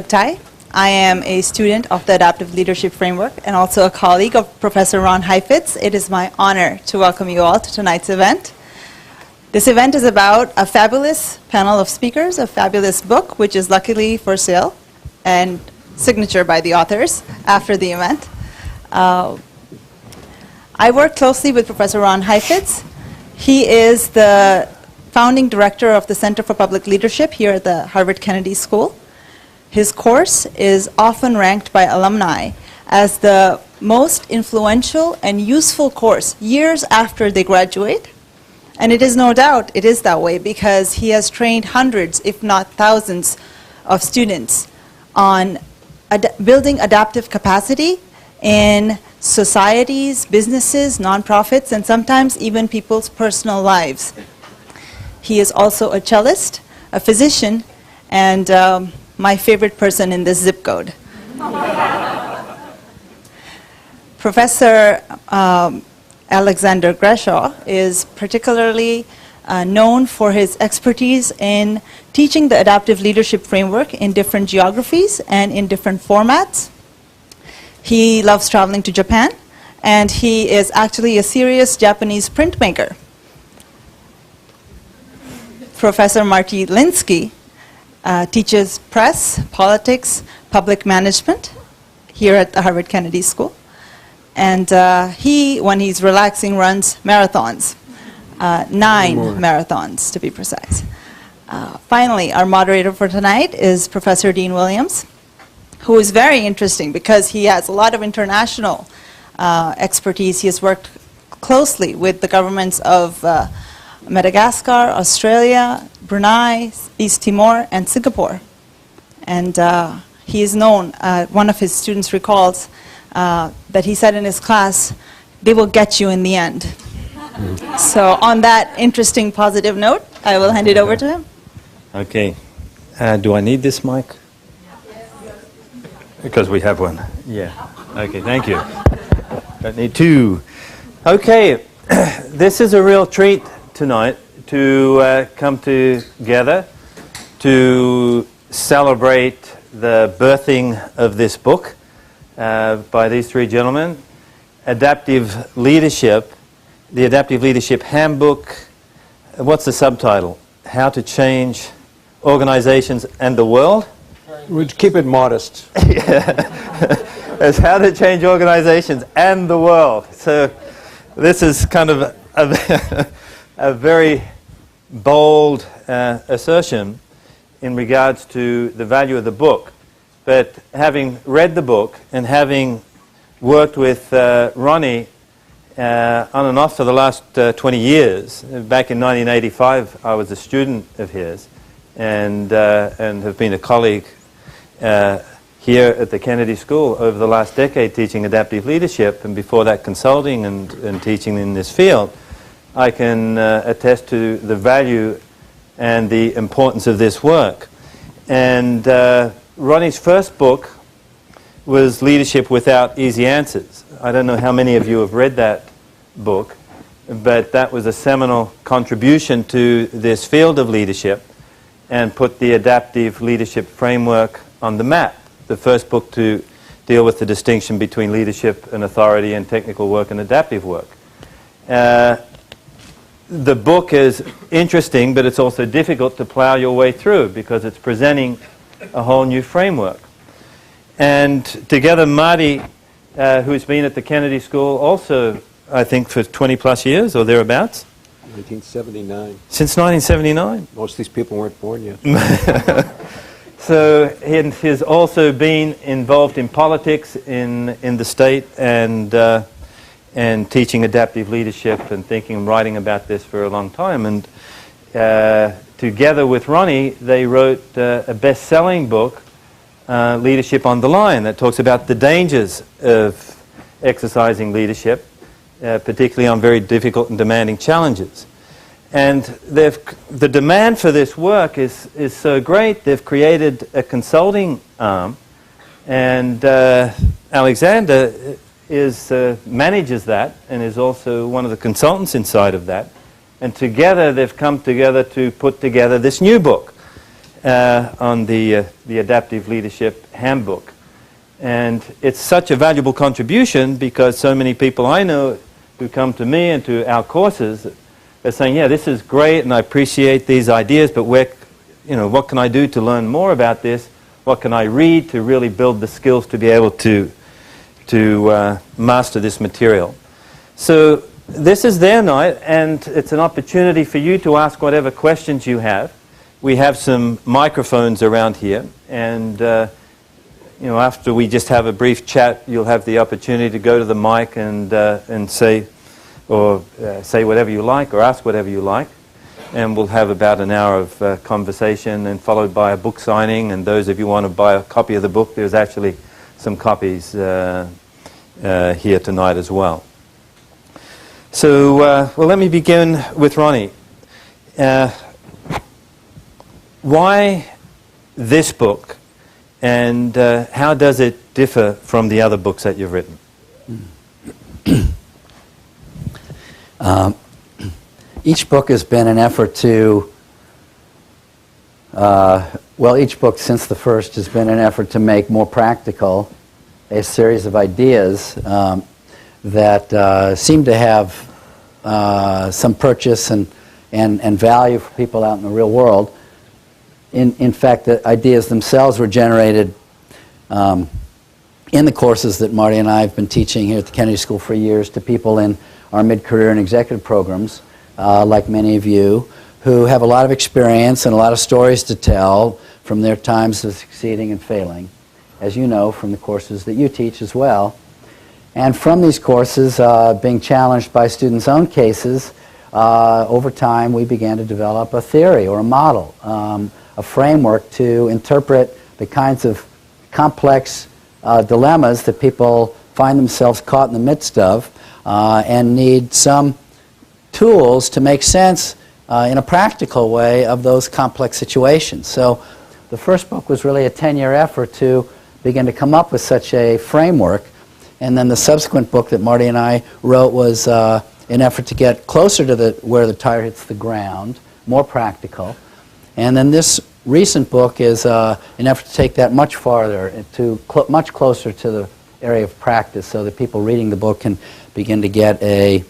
Tai. I am a student of the Adaptive Leadership Framework and also a colleague of Professor Ron Heifetz. It is my honor to welcome you all to tonight's event. This event is about a fabulous panel of speakers, a fabulous book, which is luckily for sale and signature by the authors after the event. I work closely with Professor Ron Heifetz. He is the founding director of the Center for Public Leadership here at the Harvard Kennedy School. His course is often ranked by alumni as the most influential and useful course years after they graduate. And it is no doubt, it is that way because he has trained hundreds, if not thousands, of students on building adaptive capacity in societies, businesses, nonprofits, and sometimes even people's personal lives. He is also a cellist, a physician, and my favorite person in this zip code. Professor Alexander Grashow is particularly known for his expertise in teaching the adaptive leadership framework in different geographies and in different formats. He loves traveling to Japan, and he is actually a serious Japanese printmaker. Professor Marty Linsky teaches press, politics, public management here at the Harvard Kennedy School. And he, when he's relaxing, runs marathons, 9 marathons to be precise. Finally, our moderator for tonight is Professor Dean Williams, who is very interesting because he has a lot of international expertise. He has worked closely with the governments of Madagascar, Australia, Brunei, East Timor, and Singapore. And he is known, one of his students recalls that he said in his class, "They will get you in the end." So on that interesting positive note, I will hand it over to him. Okay. Do I need this mic? Because we have one. Yeah. Okay, thank you. Don't need two. Okay. This is a real treat tonight to come together to celebrate the birthing of this book by these three gentlemen. Adaptive Leadership, the Adaptive Leadership Handbook. What's the subtitle? How to Change Organizations and the World? We'd keep it modest. Yeah. It's How to Change Organizations and the World. So this is kind of a very bold assertion in regards to the value of the book. But having read the book and having worked with Ronnie on and off for the last 20 years, back in 1985 I was a student of his and have been a colleague here at the Kennedy School over the last decade teaching adaptive leadership, and before that consulting and teaching in this field. I can attest to the value and the importance of this work. And Ronnie's first book was Leadership Without Easy Answers. I don't know how many of you have read that book, but that was a seminal contribution to this field of leadership and put the adaptive leadership framework on the map. The first book to deal with the distinction between leadership and authority and technical work and adaptive work. The book is interesting, but it's also difficult to plow your way through because it's presenting a whole new framework. And together, Marty, who's been at the Kennedy School also, I think, for 20 plus years or thereabouts. 1979. Since 1979? Most of these people weren't born yet. So he has also been involved in politics in the state and teaching adaptive leadership and thinking and writing about this for a long time. And together with Ronnie, they wrote a best-selling book, Leadership on the Line, that talks about the dangers of exercising leadership, particularly on very difficult and demanding challenges. And the demand for this work is so great, they've created a consulting arm, and Alexander manages that and is also one of the consultants inside of that. And together they've come together to put together this new book. on the Adaptive Leadership Handbook. And it's such a valuable contribution because so many people I know who come to me and to our courses are saying, yeah, this is great and I appreciate these ideas, but where, what can I do to learn more about this? What can I read to really build the skills to be able to master this material? So this is their night, and it's an opportunity for you to ask whatever questions you have. We have some microphones around here, and after we just have a brief chat, you'll have the opportunity to go to the mic and say whatever you like or ask whatever you like. And we'll have about an hour of conversation, and followed by a book signing. And those of you who want to buy a copy of the book, there's actually some copies here tonight as well. So, let me begin with Ronnie. Why this book, and how does it differ from the other books that you've written? Each book has been an effort to, each book since the first has been an effort to make more practical a series of ideas that seem to have some purchase and value for people out in the real world. In fact, the ideas themselves were generated in the courses that Marty and I have been teaching here at the Kennedy School for years to people in our mid-career and executive programs, like many of you, who have a lot of experience and a lot of stories to tell from their times of succeeding and failing, as you know from the courses that you teach as well. And from these courses, being challenged by students' own cases, over time we began to develop a theory or a model, a framework to interpret the kinds of complex dilemmas that people find themselves caught in the midst of and need some tools to make sense in a practical way of those complex situations. So the first book was really a 10-year effort to begin to come up with such a framework, and then the subsequent book that Marty and I wrote was an effort to get closer to where the tire hits the ground, more practical. And then this recent book is an effort to take that much farther, much closer to the area of practice, so that people reading the book can begin to get a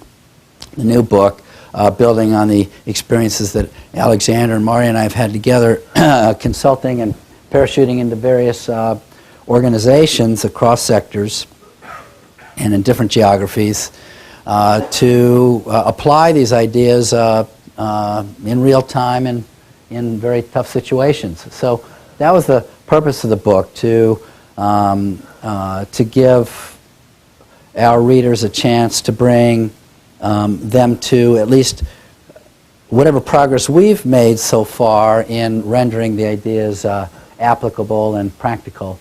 new book building on the experiences that Alexander and Marty and I have had together consulting and parachuting into various organizations across sectors and in different geographies to apply these ideas in real time and in very tough situations. So that was the purpose of the book, to give our readers a chance to bring them to at least whatever progress we've made so far in rendering the ideas applicable and practical.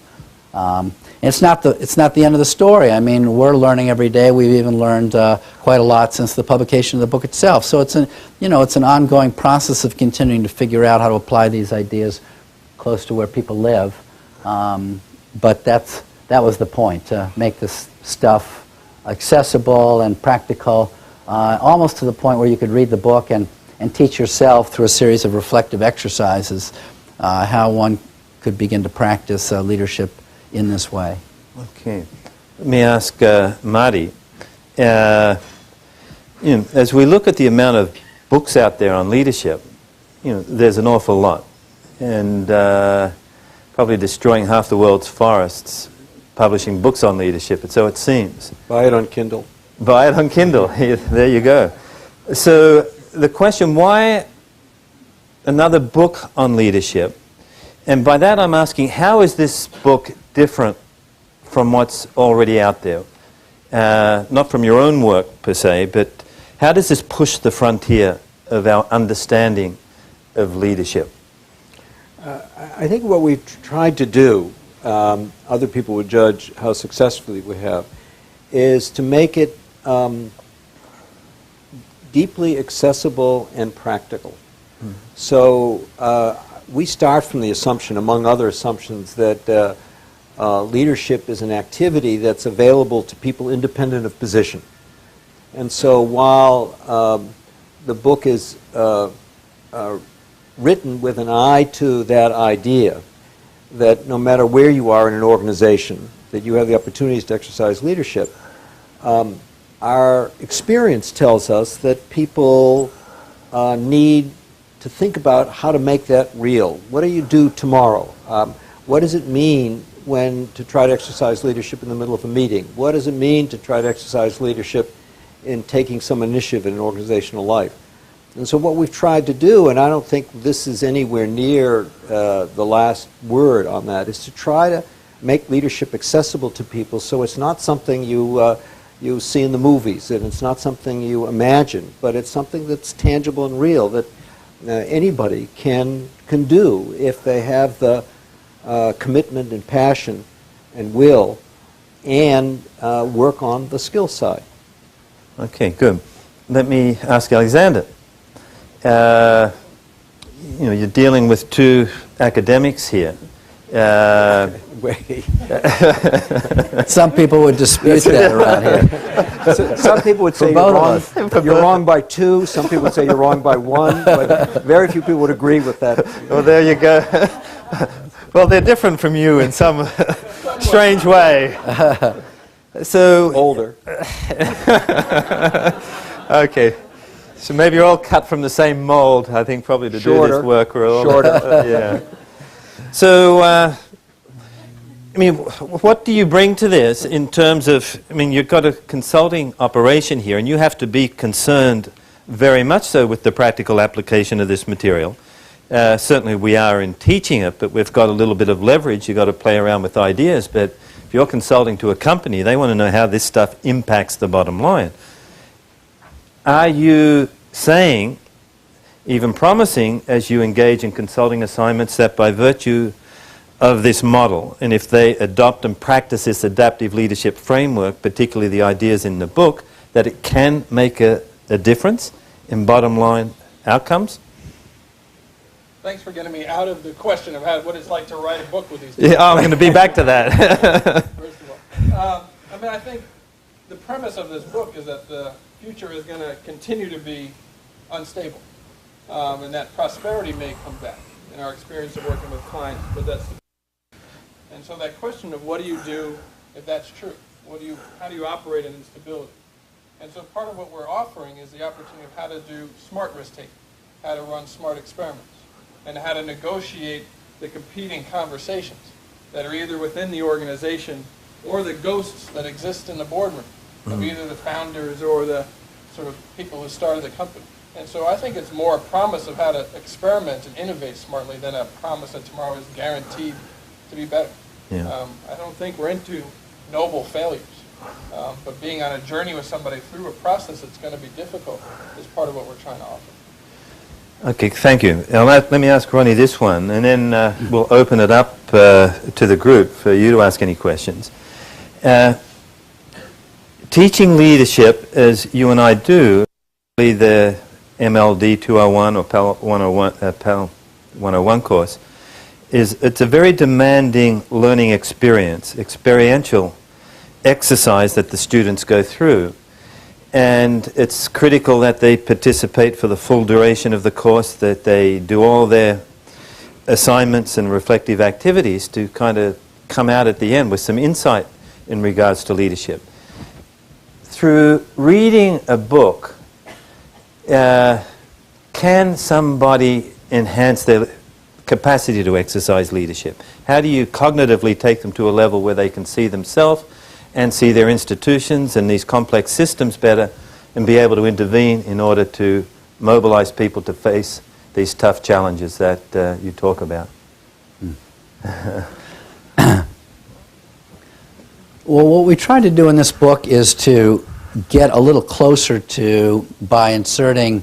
It's not the end of the story. I mean, we're learning every day. We've even learned quite a lot since the publication of the book itself. So it's an ongoing process of continuing to figure out how to apply these ideas close to where people live. But that was the point, to make this stuff accessible and practical, almost to the point where you could read the book and teach yourself through a series of reflective exercises how one could begin to practice leadership in this way. Okay. Let me ask Marty. As we look at the amount of books out there on leadership, there's an awful lot. And probably destroying half the world's forests publishing books on leadership, and so it seems. Buy it on Kindle. Buy it on Kindle. There you go. So the question, why another book on leadership? And by that I'm asking, how is this book different from what's already out there? Not from your own work per se, but how does this push the frontier of our understanding of leadership? I think what we've tried to do, other people would judge how successfully we have, is to make it deeply accessible and practical. Mm-hmm. So we start from the assumption, among other assumptions, that leadership is an activity that's available to people independent of position. And so while the book is written with an eye to that idea that no matter where you are in an organization, that you have the opportunities to exercise leadership. Our experience tells us that people need to think about how to make that real. What do you do tomorrow? What does it mean when to try to exercise leadership in the middle of a meeting? What does it mean to try to exercise leadership in taking some initiative in an organizational life? And so what we've tried to do, and I don't think this is anywhere near the last word on that, is to try to make leadership accessible to people so it's not something you see in the movies, and it's not something you imagine, but it's something that's tangible and real that anybody can do if they have the commitment and passion and will and work on the skill side. Okay, good. Let me ask Alexander. You're dealing with two academics here. Some people would dispute that around here. Some people would say you're wrong by two. Some people would say you're wrong by one. But very few people would agree with that. Well, there you go. Well, they're different from you in some strange way. So older. Okay. So maybe you're all cut from the same mold, I think, probably to do this work. Shorter. Yeah. So, I mean, what do you bring to this in terms of, I mean, you've got a consulting operation here, and you have to be concerned very much so with the practical application of this material. Certainly we are in teaching it, but we've got a little bit of leverage. You've got to play around with ideas, but if you're consulting to a company, they want to know how this stuff impacts the bottom line. Are you saying, even promising, as you engage in consulting assignments, that by virtue of this model, and if they adopt and practice this adaptive leadership framework, particularly the ideas in the book, that it can make a difference in bottom line outcomes? Thanks for getting me out of the question of what it's like to write a book with these people. Yeah, I'm going to be back to that. First of all. I mean, I think the premise of this book is that the future is going to continue to be unstable, and that prosperity may come back in our experience of working with clients, but that's and so that question of what do you do if that's true? How do you operate in instability? And so part of what we're offering is the opportunity of how to do smart risk-taking, how to run smart experiments, and how to negotiate the competing conversations that are either within the organization or the ghosts that exist in the boardroom of either the founders or the sort of people who started the company. And so I think it's more a promise of how to experiment and innovate smartly than a promise that tomorrow is guaranteed to be better. Yeah. I don't think we're into noble failures, but being on a journey with somebody through a process that's going to be difficult is part of what we're trying to offer. Okay, thank you. Now let me ask Ronnie this one, and then we'll open it up to the group for you to ask any questions. Teaching leadership, as you and I do, the MLD 201 or PAL 101 course, it's a very demanding learning experience, experiential exercise that the students go through. And it's critical that they participate for the full duration of the course, that they do all their assignments and reflective activities to kind of come out at the end with some insight in regards to leadership. Through reading a book, can somebody enhance their capacity to exercise leadership? How do you cognitively take them to a level where they can see themselves and see their institutions and these complex systems better and be able to intervene in order to mobilize people to face these tough challenges that you talk about? Well, what we try to do in this book is to get a little closer to, by inserting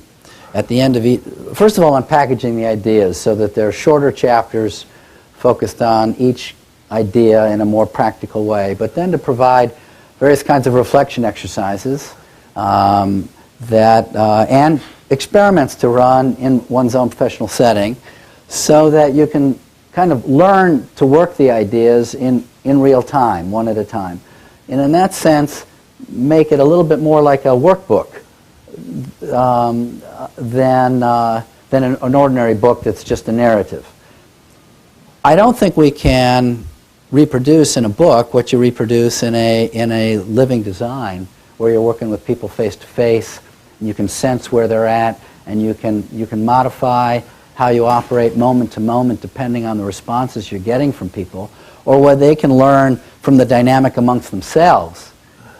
at the end of each, first of all, unpackaging the ideas so that there are shorter chapters focused on each idea in a more practical way, but then to provide various kinds of reflection exercises and experiments to run in one's own professional setting so that you can kind of learn to work the ideas in real time, one at a time. And in that sense, make it a little bit more like a workbook than than an ordinary book that's just a narrative. I don't think we can reproduce in a book what you reproduce in a living design, where you're working with people face to face, and you can sense where they're at, and you can modify how you operate moment to moment depending on the responses you're getting from people, or where they can learn from the dynamic amongst themselves.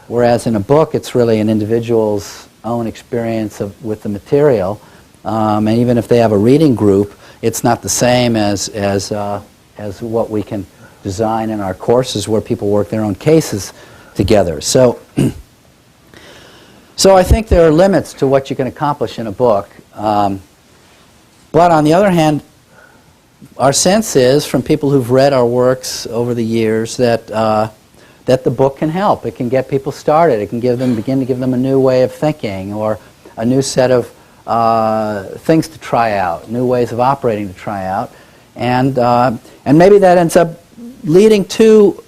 Whereas in a book, it's really an individual's own experience with the material, and even if they have a reading group, it's not the same as what we can design in our courses, where people work their own cases together. So, so I think there are limits to what you can accomplish in a book. But on the other hand, our sense is, from people who've read our works over the years, that that the book can help. It can get people started. It can begin to give them a new way of thinking, or a new set of things to try out, new ways of operating to try out, and maybe that ends up leading to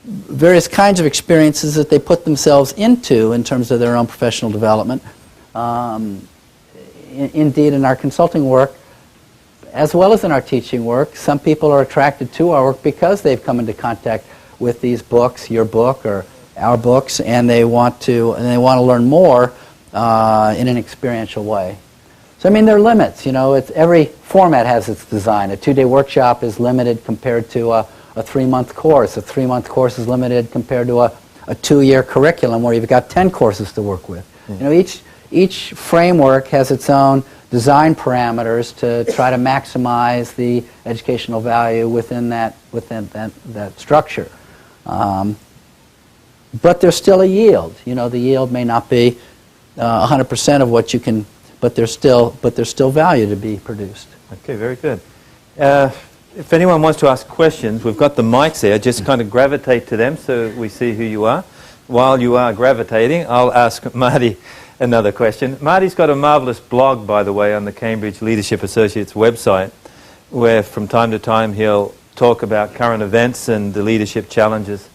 various kinds of experiences that they put themselves into in terms of their own professional development. Indeed, in our consulting work, as well as in our teaching work, some people are attracted to our work because they've come into contact with these books, your book or our books, and they want to learn more in an experiential way. So I mean, there are limits. You know, every format has its design. A 2-day workshop is limited compared to a 3-month course. A 3-month course is limited compared to a 2-year curriculum where you've got 10 courses to work with. You know, each framework has its own design parameters to try to maximize the educational value within that structure. But there's still a yield. You know, the yield may not be 100% of what you can, but there's still value to be produced. Okay, very good. If anyone wants to ask questions, we've got the mics there. Just kind of gravitate to them so we see who you are. While you are gravitating, I'll ask Marty another question. Marty's got a marvelous blog, by the way, on the Cambridge Leadership Associates website, where from time to time he'll talk about current events and the leadership challenges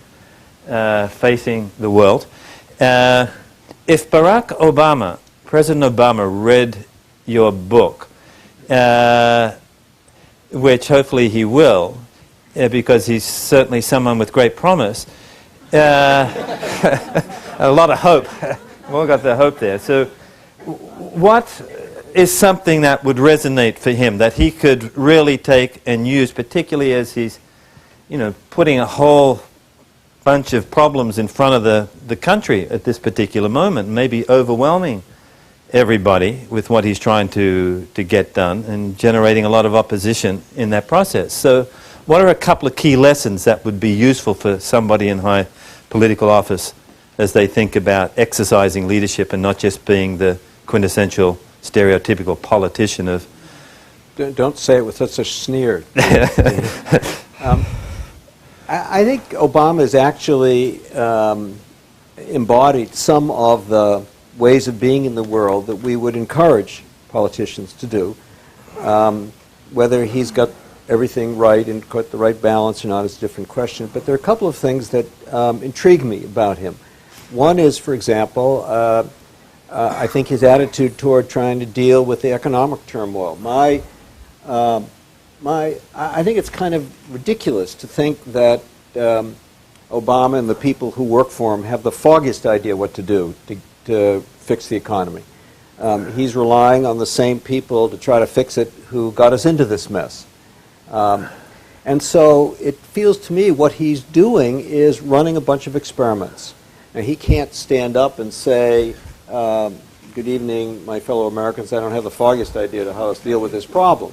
facing the world. If Barack Obama, President Obama, read your book, which hopefully he will, because he's certainly someone with great promise, a lot of hope. We've all got the hope there. So what is something that would resonate for him, that he could really take and use, particularly as he's, you know, putting a whole bunch of problems in front of the country at this particular moment, maybe overwhelming everybody with what he's trying to get done and generating a lot of opposition in that process. So what are a couple of key lessons that would be useful for somebody in high political office as they think about exercising leadership and not just being the quintessential stereotypical politician of... Don't say it with such a sneer. I think Obama has actually embodied some of the ways of being in the world that we would encourage politicians to do. Whether he's got everything right and got the right balance or not is a different question, but there are a couple of things that intrigue me about him. One is, for example, I think his attitude toward trying to deal with the economic turmoil. I think it's kind of ridiculous to think that Obama and the people who work for him have the foggiest idea what to do to fix the economy. He's relying on the same people to try to fix it who got us into this mess. And so it feels to me what he's doing is running a bunch of experiments. Now, he can't stand up and say, good evening, my fellow Americans, I don't have the foggiest idea to how to deal with this problem,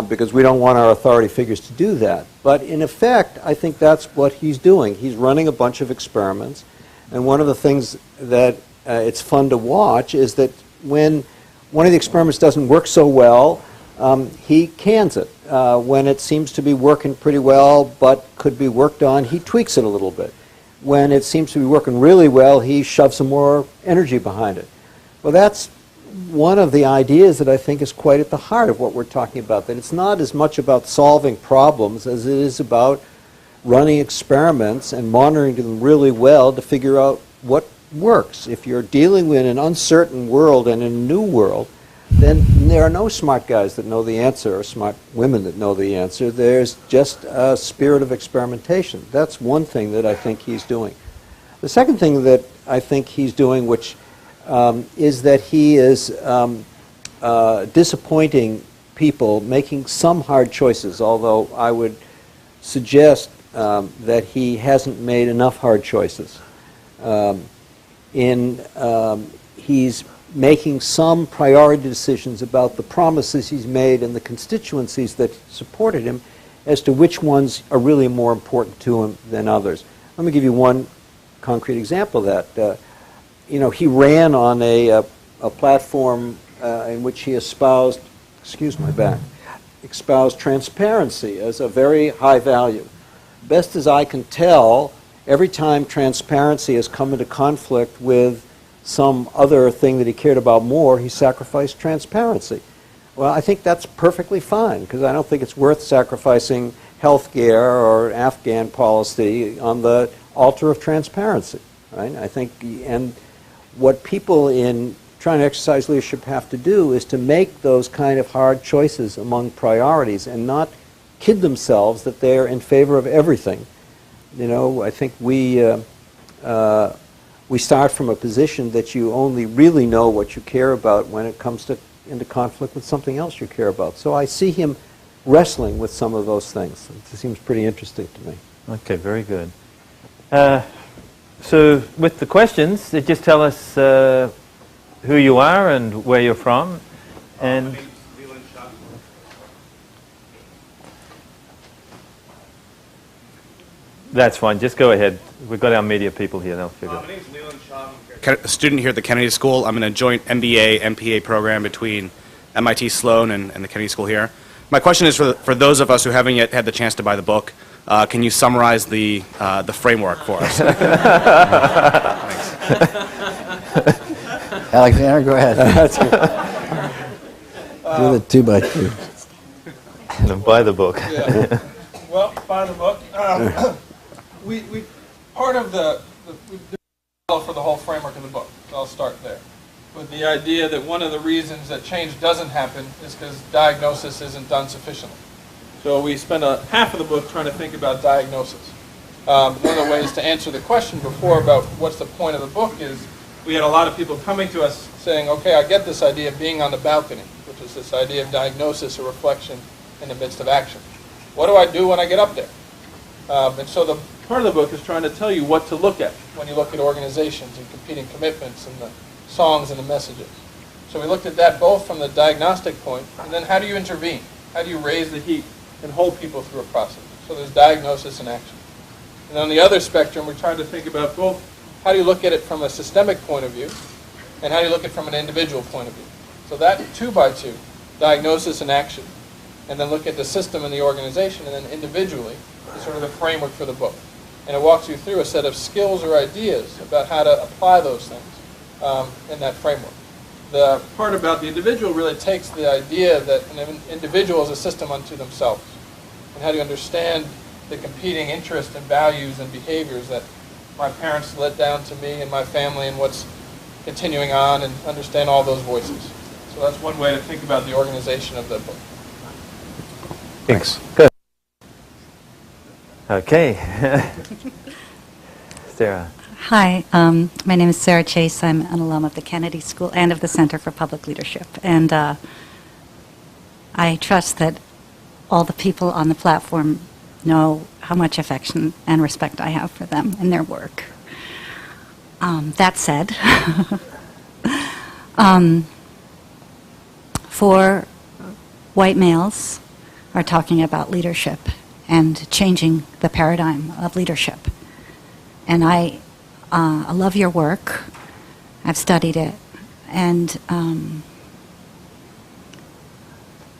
because we don't want our authority figures to do that. But in effect, I think that's what he's doing. He's running a bunch of experiments, and one of the things that it's fun to watch is that when one of the experiments doesn't work so well, he cans it. When it seems to be working pretty well but could be worked on, he tweaks it a little bit. When it seems to be working really well, he shoves some more energy behind it. Well, that's one of the ideas that I think is quite at the heart of what we're talking about, that it's not as much about solving problems as it is about running experiments and monitoring them really well to figure out what works. If you're dealing with an uncertain world and a new world, then there are no smart guys that know the answer or smart women that know the answer. There's just a spirit of experimentation. That's one thing that I think he's doing. The second thing that I think he's doing, which is that he is disappointing people, making some hard choices, although I would suggest that he hasn't made enough hard choices. He's making some priority decisions about the promises he's made and the constituencies that supported him as to which ones are really more important to him than others. Let me give you one concrete example of that. He ran on a platform in which he espoused, espoused transparency as a very high value. Best as I can tell, every time transparency has come into conflict with some other thing that he cared about more, he sacrificed transparency. Well, I think that's perfectly fine, because I don't think it's worth sacrificing health care or Afghan policy on the altar of transparency, right? I think, and what people in trying to exercise leadership have to do is to make those kind of hard choices among priorities and not kid themselves that they're in favor of everything. I think we start from a position that you only really know what you care about when it comes into conflict with something else you care about. So I see him wrestling with some of those things. It seems pretty interesting to me. Okay, very good. So with the questions, just tell us who you are and where you're from. And that's fine. Just go ahead. We've got our media people here. They'll figure it out. My name is Leland Shaw. I'm a student here at the Kennedy School. I'm in a joint MBA, MPA program between MIT Sloan and the Kennedy School here. My question is for those of us who haven't yet had the chance to buy the book, can you summarize the framework for us? Thanks. Alexander, go ahead. Do the 2x2. Buy the book. Yeah. Well, buy the book. We part of the for the whole framework of the book. So I'll start there with the idea that one of the reasons that change doesn't happen is because diagnosis isn't done sufficiently. So we spend half of the book trying to think about diagnosis. One of the ways to answer the question before about what's the point of the book is we had a lot of people coming to us saying, okay, I get this idea of being on the balcony, which is this idea of diagnosis or reflection in the midst of action. What do I do when I get up there? And so the part of the book is trying to tell you what to look at when you look at organizations and competing commitments and the songs and the messages. So we looked at that both from the diagnostic point, and then how do you intervene? How do you raise the heat and hold people through a process? So there's diagnosis and action. And on the other spectrum, we're trying to think about both how do you look at it from a systemic point of view and how do you look at it from an individual point of view. So that 2x2, diagnosis and action, and then look at the system and the organization, and then individually is sort of the framework for the book. And it walks you through a set of skills or ideas about how to apply those things in that framework. The part about the individual really takes the idea that an individual is a system unto themselves. And how do you understand the competing interests and values and behaviors that my parents let down to me and my family and what's continuing on, and understand all those voices. So that's one way to think about the organization of the book. Thanks. Good. Okay. Sarah. Hi, my name is Sarah Chase. I'm an alum of the Kennedy School and of the Center for Public Leadership. And I trust that all the people on the platform know how much affection and respect I have for them and their work. That said, for white males are talking about leadership and changing the paradigm of leadership. And I love your work. I've studied it. And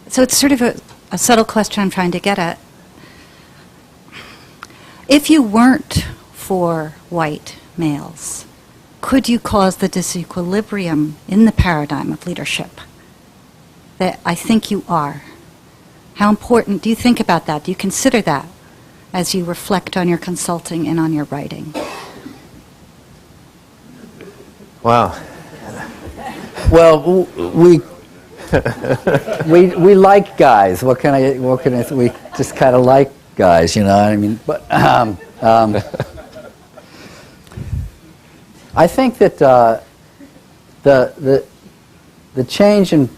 so it's sort of a subtle question I'm trying to get at. If you weren't for white males, could you cause the disequilibrium in the paradigm of leadership that I think you are? How important do you think about that? Do you consider that as you reflect on your consulting and on your writing? Wow. Well, we like guys. What can I? We just kind of like guys, you know what I mean? But I think that the change in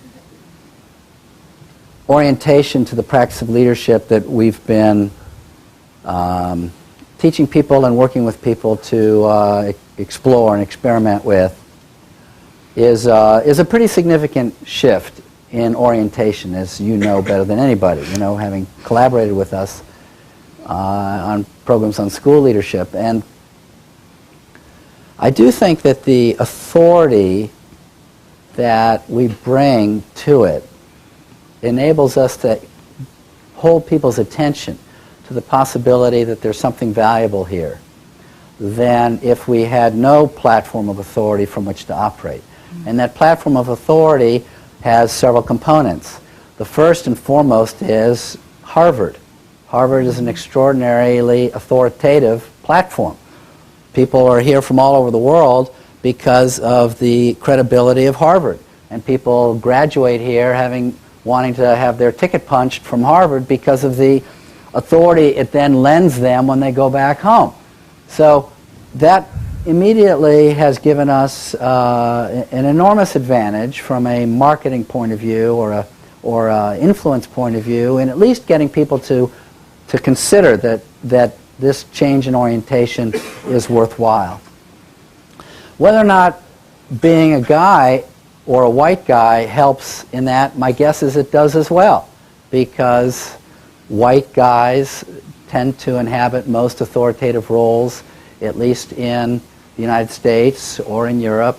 orientation to the practice of leadership that we've been teaching people and working with people to explore and experiment with is a pretty significant shift in orientation, as you know better than anybody, you know, having collaborated with us on programs on school leadership. And I do think that the authority that we bring to it enables us to hold people's attention to the possibility that there's something valuable here than if we had no platform of authority from which to operate. And that platform of authority has several components. The first and foremost is Harvard. Harvard is an extraordinarily authoritative platform. People are here from all over the world because of the credibility of Harvard. And people graduate here wanting to have their ticket punched from Harvard because of the authority it then lends them when they go back home. So that immediately has given us an enormous advantage from a marketing point of view or a influence point of view, in at least getting people to consider that this change in orientation is worthwhile. Whether or not being a guy or a white guy helps in that, my guess is it does as well, because white guys tend to inhabit most authoritative roles, at least in the United States or in Europe,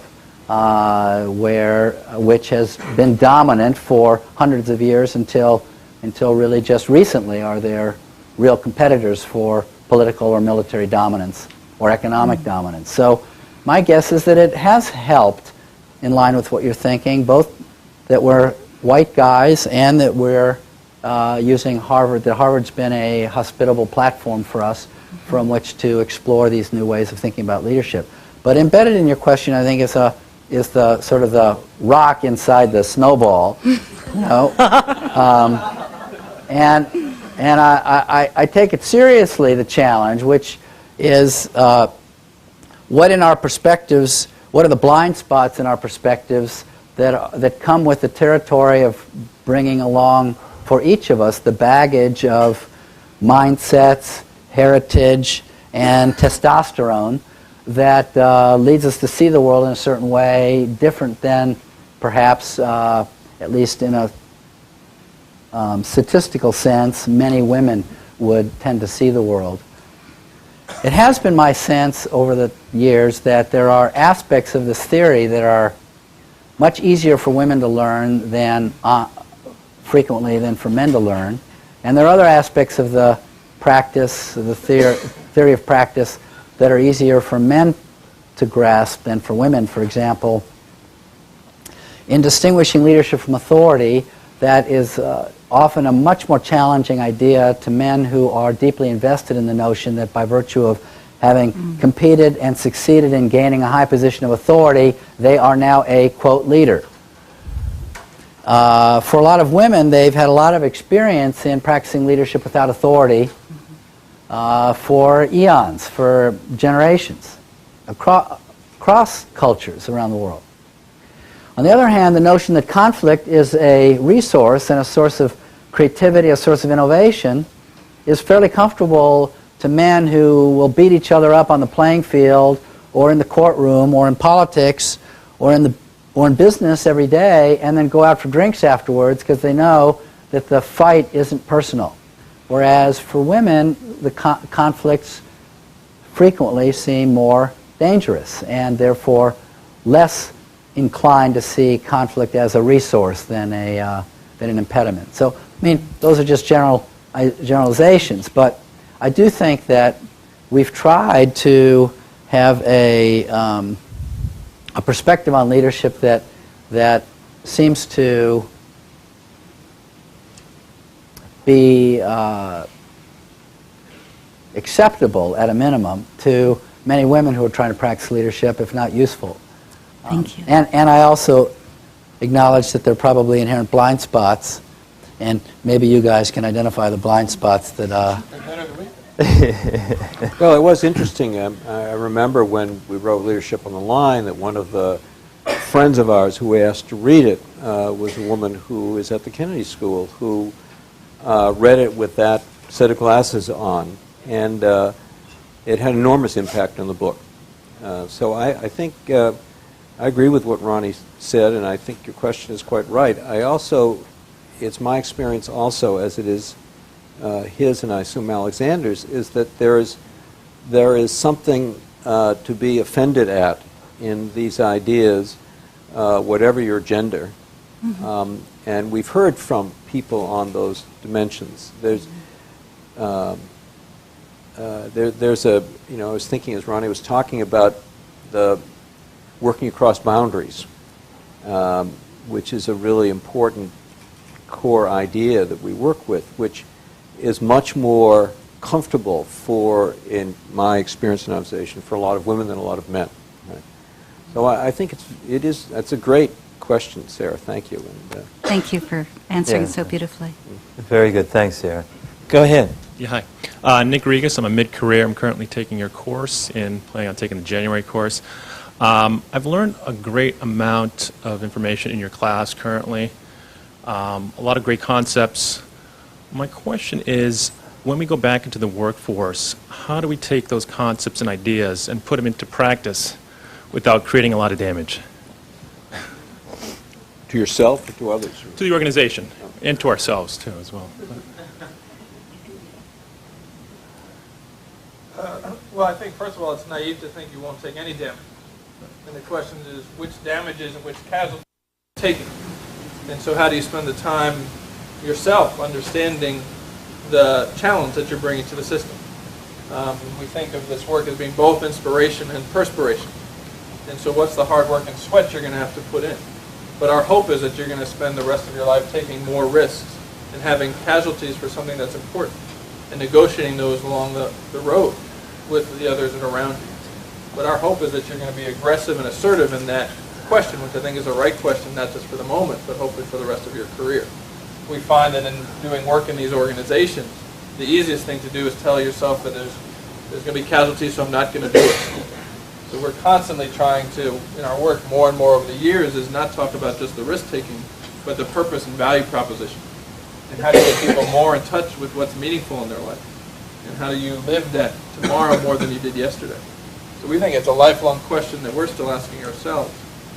which has been dominant for hundreds of years until really just recently are there real competitors for political or military dominance or economic dominance. So my guess is that it has helped, in line with what you're thinking, both that we're white guys and that we're using Harvard, that Harvard's been a hospitable platform for us from which to explore these new ways of thinking about leadership. But embedded in your question, I think, is the sort of the rock inside the snowball, you know. And I take it seriously, the challenge, which is what in our perspectives, what are the blind spots in our perspectives that come with the territory of bringing along for each of us the baggage of mindsets, heritage, and testosterone that leads us to see the world in a certain way different than perhaps, at least in a statistical sense, many women would tend to see the world. It has been my sense over the years that there are aspects of this theory that are much easier for women to learn than frequently than for men to learn, and there are other aspects of the practice, the theory of practice, that are easier for men to grasp than for women. For example, in distinguishing leadership from authority, that is often a much more challenging idea to men who are deeply invested in the notion that by virtue of having competed and succeeded in gaining a high position of authority, they are now a, quote, leader. For a lot of women, they've had a lot of experience in practicing leadership without authority for eons, for generations, across cultures around the world. On the other hand, the notion that conflict is a resource and a source of creativity, a source of innovation, is fairly comfortable to men who will beat each other up on the playing field or in the courtroom or in politics or in business every day, and then go out for drinks afterwards because they know that the fight isn't personal. Whereas for women, the conflicts frequently seem more dangerous and therefore less inclined to see conflict as a resource than an impediment. So, I mean, those are just generalizations, but I do think that we've tried to have a perspective on leadership that seems to be acceptable at a minimum to many women who are trying to practice leadership, if not useful. Thank you. And I also acknowledge that there are probably inherent blind spots, and maybe you guys can identify the blind spots that... Well, it was interesting. I remember when we wrote Leadership on the Line that one of the friends of ours who we asked to read it was a woman who is at the Kennedy School who read it with that set of glasses on, and it had enormous impact on the book. So I think I agree with what Ronnie said, and I think your question is quite right. I also, it's my experience also, as it is his and I assume Alexander's, is that there is something to be offended at in these ideas, whatever your gender. Mm-hmm. And we've heard from people on those dimensions. There's a, you know, I was thinking as Ronnie was talking about the working across boundaries, which is a really important core idea that we work with, which is much more comfortable for, in my experience and observation, for a lot of women than a lot of men. Right? So I think that's a great question, Sarah. Thank you. And, Thank you for answering it so beautifully. Very good. Thanks, Sarah. Go ahead. Yeah, hi. Nick Regas. I'm a mid-career. I'm currently taking your course and planning on taking the January course. I've learned a great amount of information in your class currently. A lot of great concepts. My question is, when we go back into the workforce, how do we take those concepts and ideas and put them into practice without creating a lot of damage? to yourself or to others? To the organization and to ourselves, too, as well. Well, I think, first of all, it's naive to think you won't take any damage. And the question is, which damages and which casualties are taken? And so how do you spend the time yourself understanding the challenge that you're bringing to the system? We think of this work as being both inspiration and perspiration. And so what's the hard work and sweat you're going to have to put in? But our hope is that you're going to spend the rest of your life taking more risks and having casualties for something that's important and negotiating those along the road with the others that are around you. But our hope is that you're going to be aggressive and assertive in that question, which I think is a right question, not just for the moment, but hopefully for the rest of your career. We find that in doing work in these organizations, the easiest thing to do is tell yourself that there's going to be casualties, so I'm not going to do it. So we're constantly trying to, in our work more and more over the years, is not talk about just the risk-taking, but the purpose and value proposition. And how do you get people more in touch with what's meaningful in their life? And how do you live that tomorrow more than you did yesterday? So we think it's a lifelong question that we're still asking ourselves.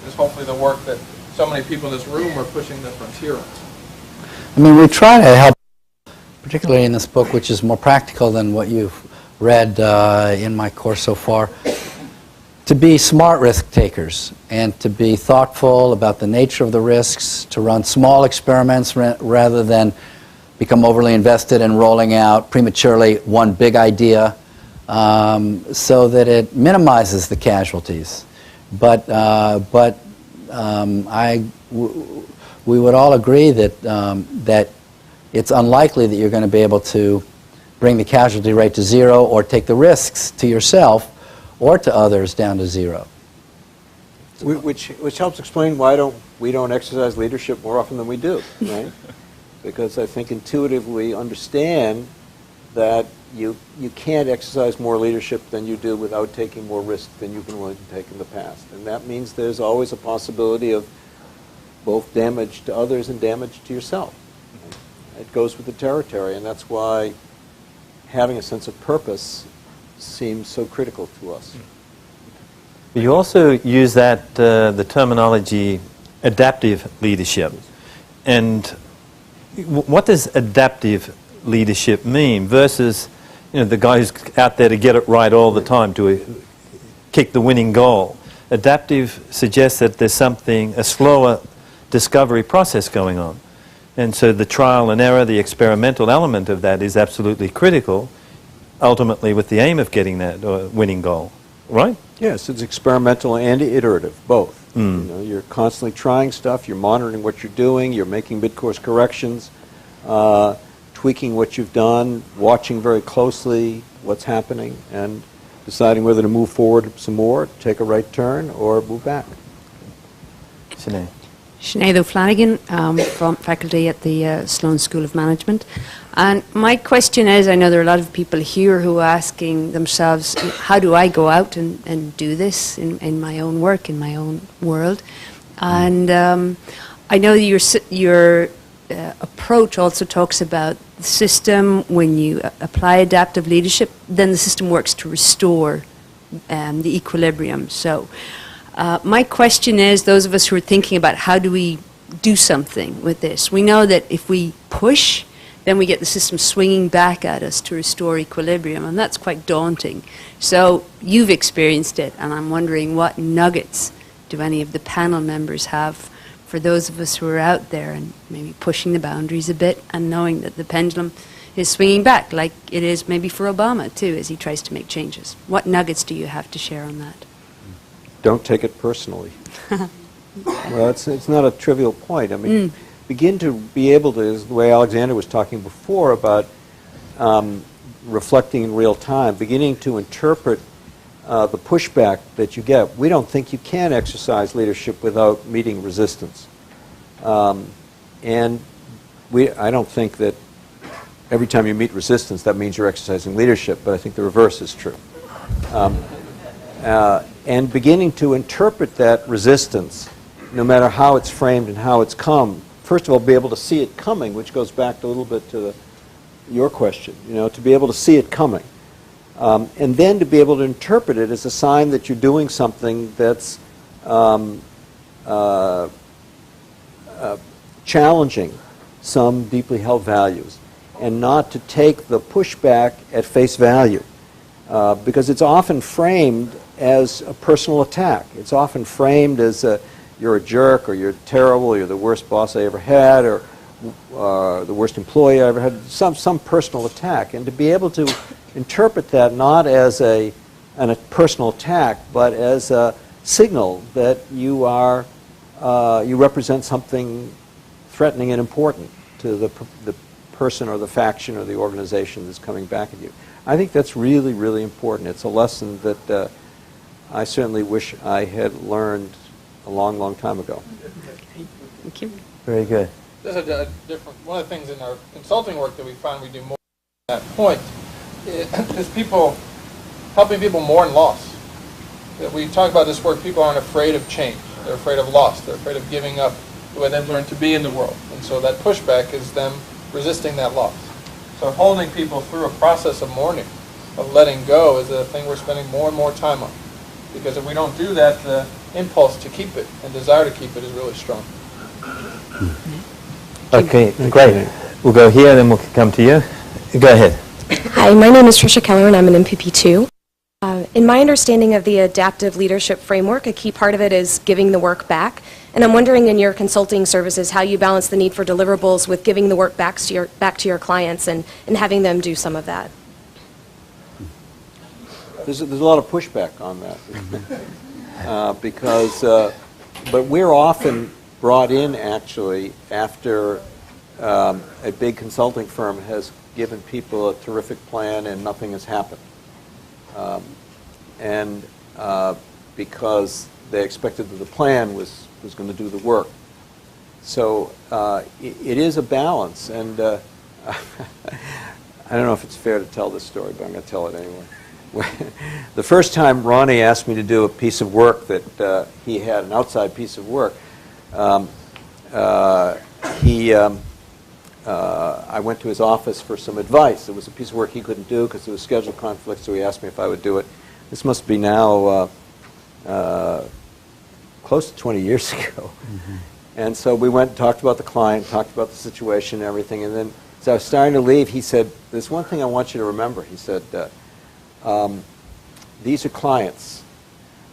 Is hopefully the work that so many people in this room are pushing the frontier on. I mean, we try to help, particularly in this book, which is more practical than what you've read in my course so far, to be smart risk takers and to be thoughtful about the nature of the risks, to run small experiments rather than become overly invested in rolling out prematurely one big idea, so that it minimizes the casualties. But we would all agree that that it's unlikely that you're going to be able to bring the casualty rate to zero or take the risks to yourself or to others down to zero. Which helps explain why we don't exercise leadership more often than we do, right? Because I think intuitively understand that you can't exercise more leadership than you do without taking more risk than you've been willing to take in the past. And that means there's always a possibility of both damage to others and damage to yourself. It goes with the territory, and that's why having a sense of purpose seems so critical to us. You also use that the terminology adaptive leadership. And what does adaptive leadership mean versus, you know, the guy who's out there to get it right all the time, to kick the winning goal? Adaptive suggests that there's a slower discovery process going on. And so the trial and error, the experimental element of that is absolutely critical, ultimately with the aim of getting that winning goal, right? Yes, it's experimental and iterative, both. You know, you're constantly trying stuff, you're monitoring what you're doing, you're making mid-course corrections, tweaking what you've done, watching very closely what's happening, and deciding whether to move forward some more, take a right turn, or move back. Sinead. Sinead O'Flanagan from faculty at the Sloan School of Management. And my question is, I know there are a lot of people here who are asking themselves, how do I go out and do this in my own work, in my own world? And I know your approach also talks about the system. When you apply adaptive leadership, then the system works to restore the equilibrium. So my question is, those of us who are thinking about how do we do something with this, we know that if we push, then we get the system swinging back at us to restore equilibrium, and that's quite daunting. So you've experienced it, and I'm wondering what nuggets do any of the panel members have for those of us who are out there and maybe pushing the boundaries a bit and knowing that the pendulum is swinging back, like it is maybe for Obama too, as he tries to make changes. What nuggets do you have to share on that? Don't take it personally. Well, it's not a trivial point. I mean, begin to be able to, the way Alexander was talking before about reflecting in real time, beginning to interpret the pushback that you get. We don't think you can exercise leadership without meeting resistance. And I don't think that every time you meet resistance that means you're exercising leadership, but I think the reverse is true. And beginning to interpret that resistance, no matter how it's framed and how it's come, first of all, be able to see it coming, which goes back a little bit to your question, to be able to see it coming. And then to be able to interpret it as a sign that you're doing something that's challenging some deeply held values, and not to take the pushback at face value, because it's often framed as a personal attack. It's often framed as you're a jerk, or you're terrible, or you're the worst boss I ever had, or the worst employee I ever had, some personal attack. And to be able to interpret that not as a personal attack, but as a signal that you represent something threatening and important to the person or the faction or the organization that's coming back at you. I think that's really, really important. It's a lesson that I certainly wish I had learned a long, long time ago. Thank you. Very good. There's a different, one of the things in our consulting work that we find we do more at that point is helping people mourn loss. That we talk about this work, people aren't afraid of change. They're afraid of loss. They're afraid of giving up the way they've learned to be in the world. And so that pushback is them resisting that loss. So holding people through a process of mourning, of letting go, is a thing we're spending more and more time on. Because if we don't do that, the impulse to keep it and desire to keep it is really strong. Okay, great. We'll go here, then we'll come to you. Go ahead. Hi, my name is Tricia Keller, and I'm an MPP2. In my understanding of the adaptive leadership framework, a key part of it is giving the work back. And I'm wondering in your consulting services how you balance the need for deliverables with giving the work back to your clients and having them do some of that. There's a lot of pushback on that. But we're often brought in actually after a big consulting firm has given people a terrific plan and nothing has happened. Because they expected that the plan was going to do the work. So it is a balance, and I don't know if it's fair to tell this story, but I'm going to tell it anyway. The first time Ronnie asked me to do a piece of work that he had, an outside piece of work, I went to his office for some advice. It was a piece of work he couldn't do because there was schedule conflict, so he asked me if I would do it. This must be now close to 20 years ago. Mm-hmm. And so we went and talked about the client, talked about the situation and everything, and then as I was starting to leave, he said, "There's one thing I want you to remember." He said, "These are clients.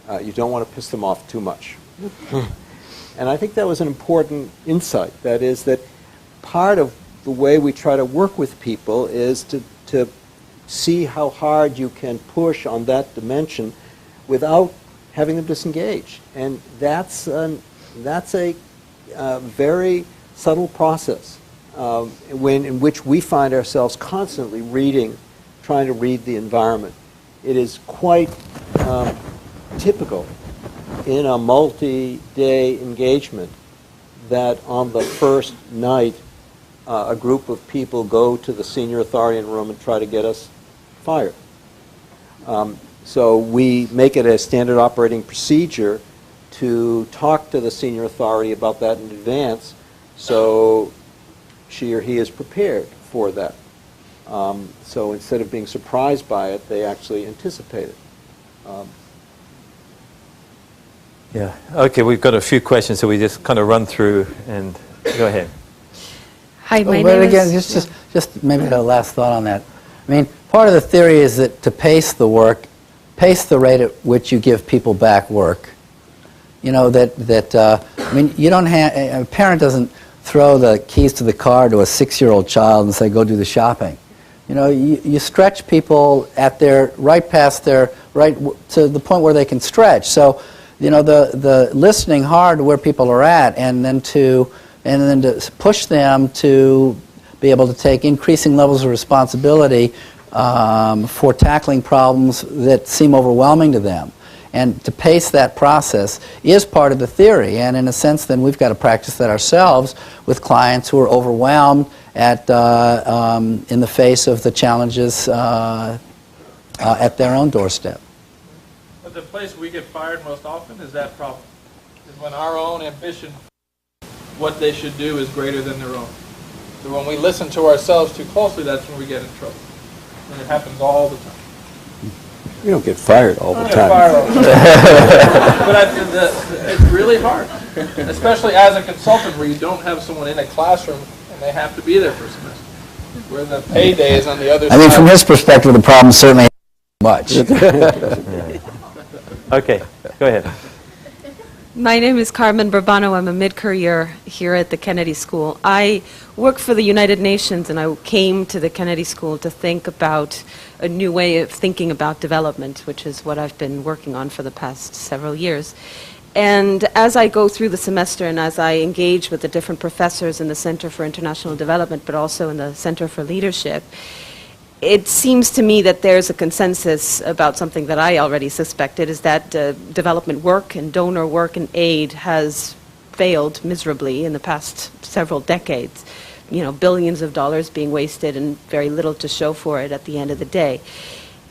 You don't want to piss them off too much." And I think that was an important insight. That is that part of the way we try to work with people is to see how hard you can push on that dimension without having them disengage. And that's a very subtle process in which we find ourselves constantly trying to read the environment. It is quite typical in a multi-day engagement that on the first night, a group of people go to the senior authority in the room and try to get us fired. So we make it a standard operating procedure to talk to the senior authority about that in advance, so she or he is prepared for that. So instead of being surprised by it, they actually anticipate it. Yeah. Okay, we've got a few questions, so we just kind of run through and go ahead. Hi, my but name again, is... just maybe a last thought on that. I mean, part of the theory is that to pace the work, pace the rate at which you give people back work. You know, I mean, you don't have, a parent doesn't throw the keys to the car to a 6-year-old child and say, go do the shopping. You know, you stretch people at their, right past their, to the point where they can stretch. So, you know, the listening hard to where people are at, and then to push them to be able to take increasing levels of responsibility for tackling problems that seem overwhelming to them. And to pace that process is part of the theory, and in a sense then we've got to practice that ourselves with clients who are overwhelmed in the face of the challenges at their own doorstep. But the place we get fired most often is that problem. Is when our own ambition, what they should do, is greater than their own. So when we listen to ourselves too closely, that's when we get in trouble. And it happens all the time. You don't get fired all the I time. get fired all the time. But it's really hard, especially as a consultant where you don't have someone in a classroom and they have to be there for a semester. Where the payday is on the other side. I mean, from his perspective, the problem certainly much. Okay, go ahead. My name is Carmen Bourbano. I'm a mid-career here at the Kennedy School. I work for the United Nations, and I came to the Kennedy School to think about a new way of thinking about development, which is what I've been working on for the past several years. And as I go through the semester and as I engage with the different professors in the Center for International Development, but also in the Center for Leadership, it seems to me that there's a consensus about something that I already suspected, is that development work and donor work and aid has failed miserably in the past several decades. You know, billions of dollars being wasted and very little to show for it at the end of the day.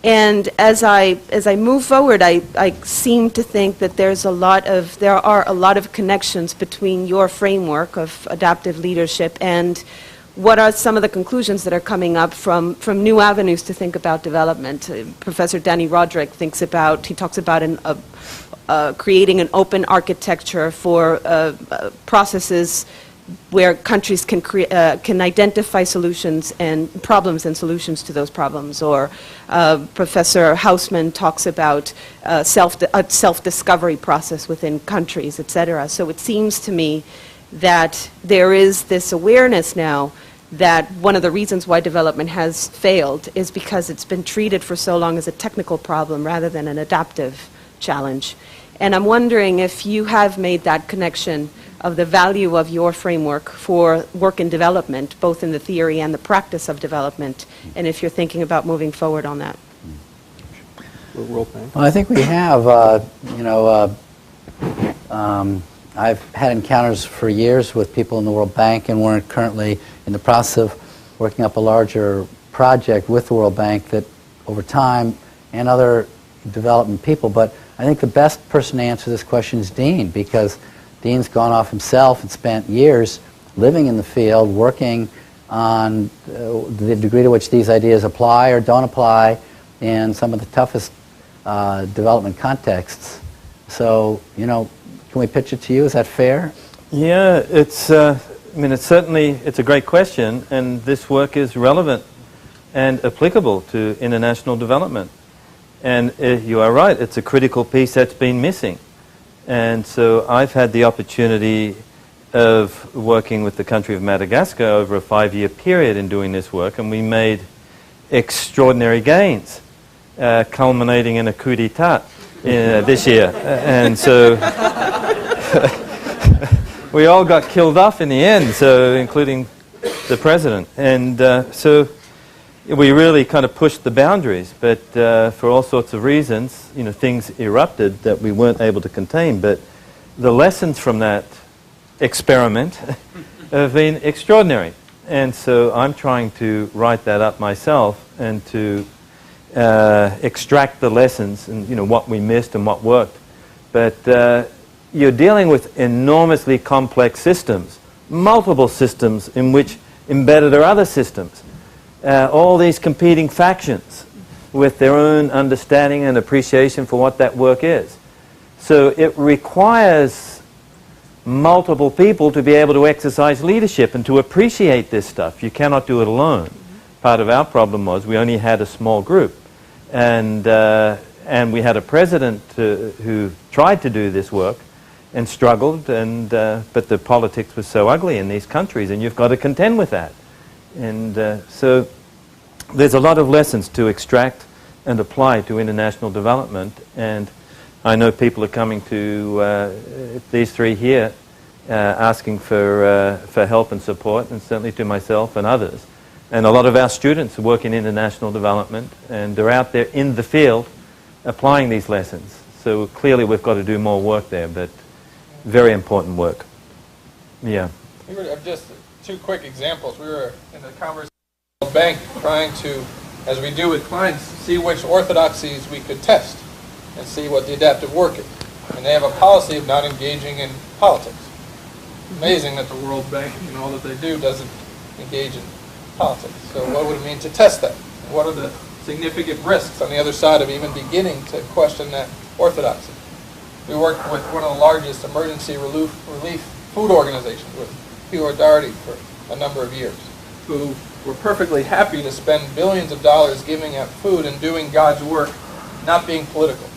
And as I move forward, I seem to think that there are a lot of connections between your framework of adaptive leadership and what are some of the conclusions that are coming up from new avenues to think about development. Professor Danny Roderick talks about creating an open architecture for processes where countries can identify solutions and problems and solutions to those problems. Or Professor Hausman talks about a self-discovery process within countries, etc. So it seems to me that there is this awareness now that one of the reasons why development has failed is because it's been treated for so long as a technical problem rather than an adaptive challenge. And I'm wondering if you have made that connection of the value of your framework for work in development, both in the theory and the practice of development, and if you're thinking about moving forward on that. World Bank? Well, I think we have, I've had encounters for years with people in the World Bank, and we're currently in the process of working up a larger project with the World Bank that over time, and other development people, but I think the best person to answer this question is Dean, because Dean's gone off himself and spent years living in the field, working on the degree to which these ideas apply or don't apply in some of the toughest development contexts. So, can we pitch it to you? Is that fair? Yeah, it's a great question, and this work is relevant and applicable to international development. And you are right, it's a critical piece that's been missing. And so I've had the opportunity of working with the country of Madagascar over a 5-year period in doing this work, and we made extraordinary gains, culminating in a coup d'etat this year. And so we all got killed off in the end, so including the president. And so we really kind of pushed the boundaries, but for all sorts of reasons, things erupted that we weren't able to contain. But the lessons from that experiment have been extraordinary. And so I'm trying to write that up myself and to extract the lessons and what we missed and what worked. But you're dealing with enormously complex systems, multiple systems in which embedded are other systems. All these competing factions with their own understanding and appreciation for what that work is. So it requires multiple people to be able to exercise leadership and to appreciate this stuff. You cannot do it alone. Part of our problem was we only had a small group. And we had a president who tried to do this work and struggled, but the politics was so ugly in these countries, and you've got to contend with that. And so there's a lot of lessons to extract and apply to international development, and I know people are coming to these three here asking for help and support, and certainly to myself and others. And a lot of our students work in international development, and they're out there in the field applying these lessons. So clearly we've got to do more work there, but very important work. Yeah. We were just two quick examples. We were in the conversation bank trying to, as we do with clients, see which orthodoxies we could test and see what the adaptive work is. And they have a policy of not engaging in politics. Amazing that the World Bank and all that they do doesn't engage in politics. So what would it mean to test that? What are the significant risks on the other side of even beginning to question that orthodoxy? We worked with one of the largest emergency relief food organizations with Hugh O'Doherty for a number of years, who were perfectly happy to spend billions of dollars giving out food and doing God's work, not being political.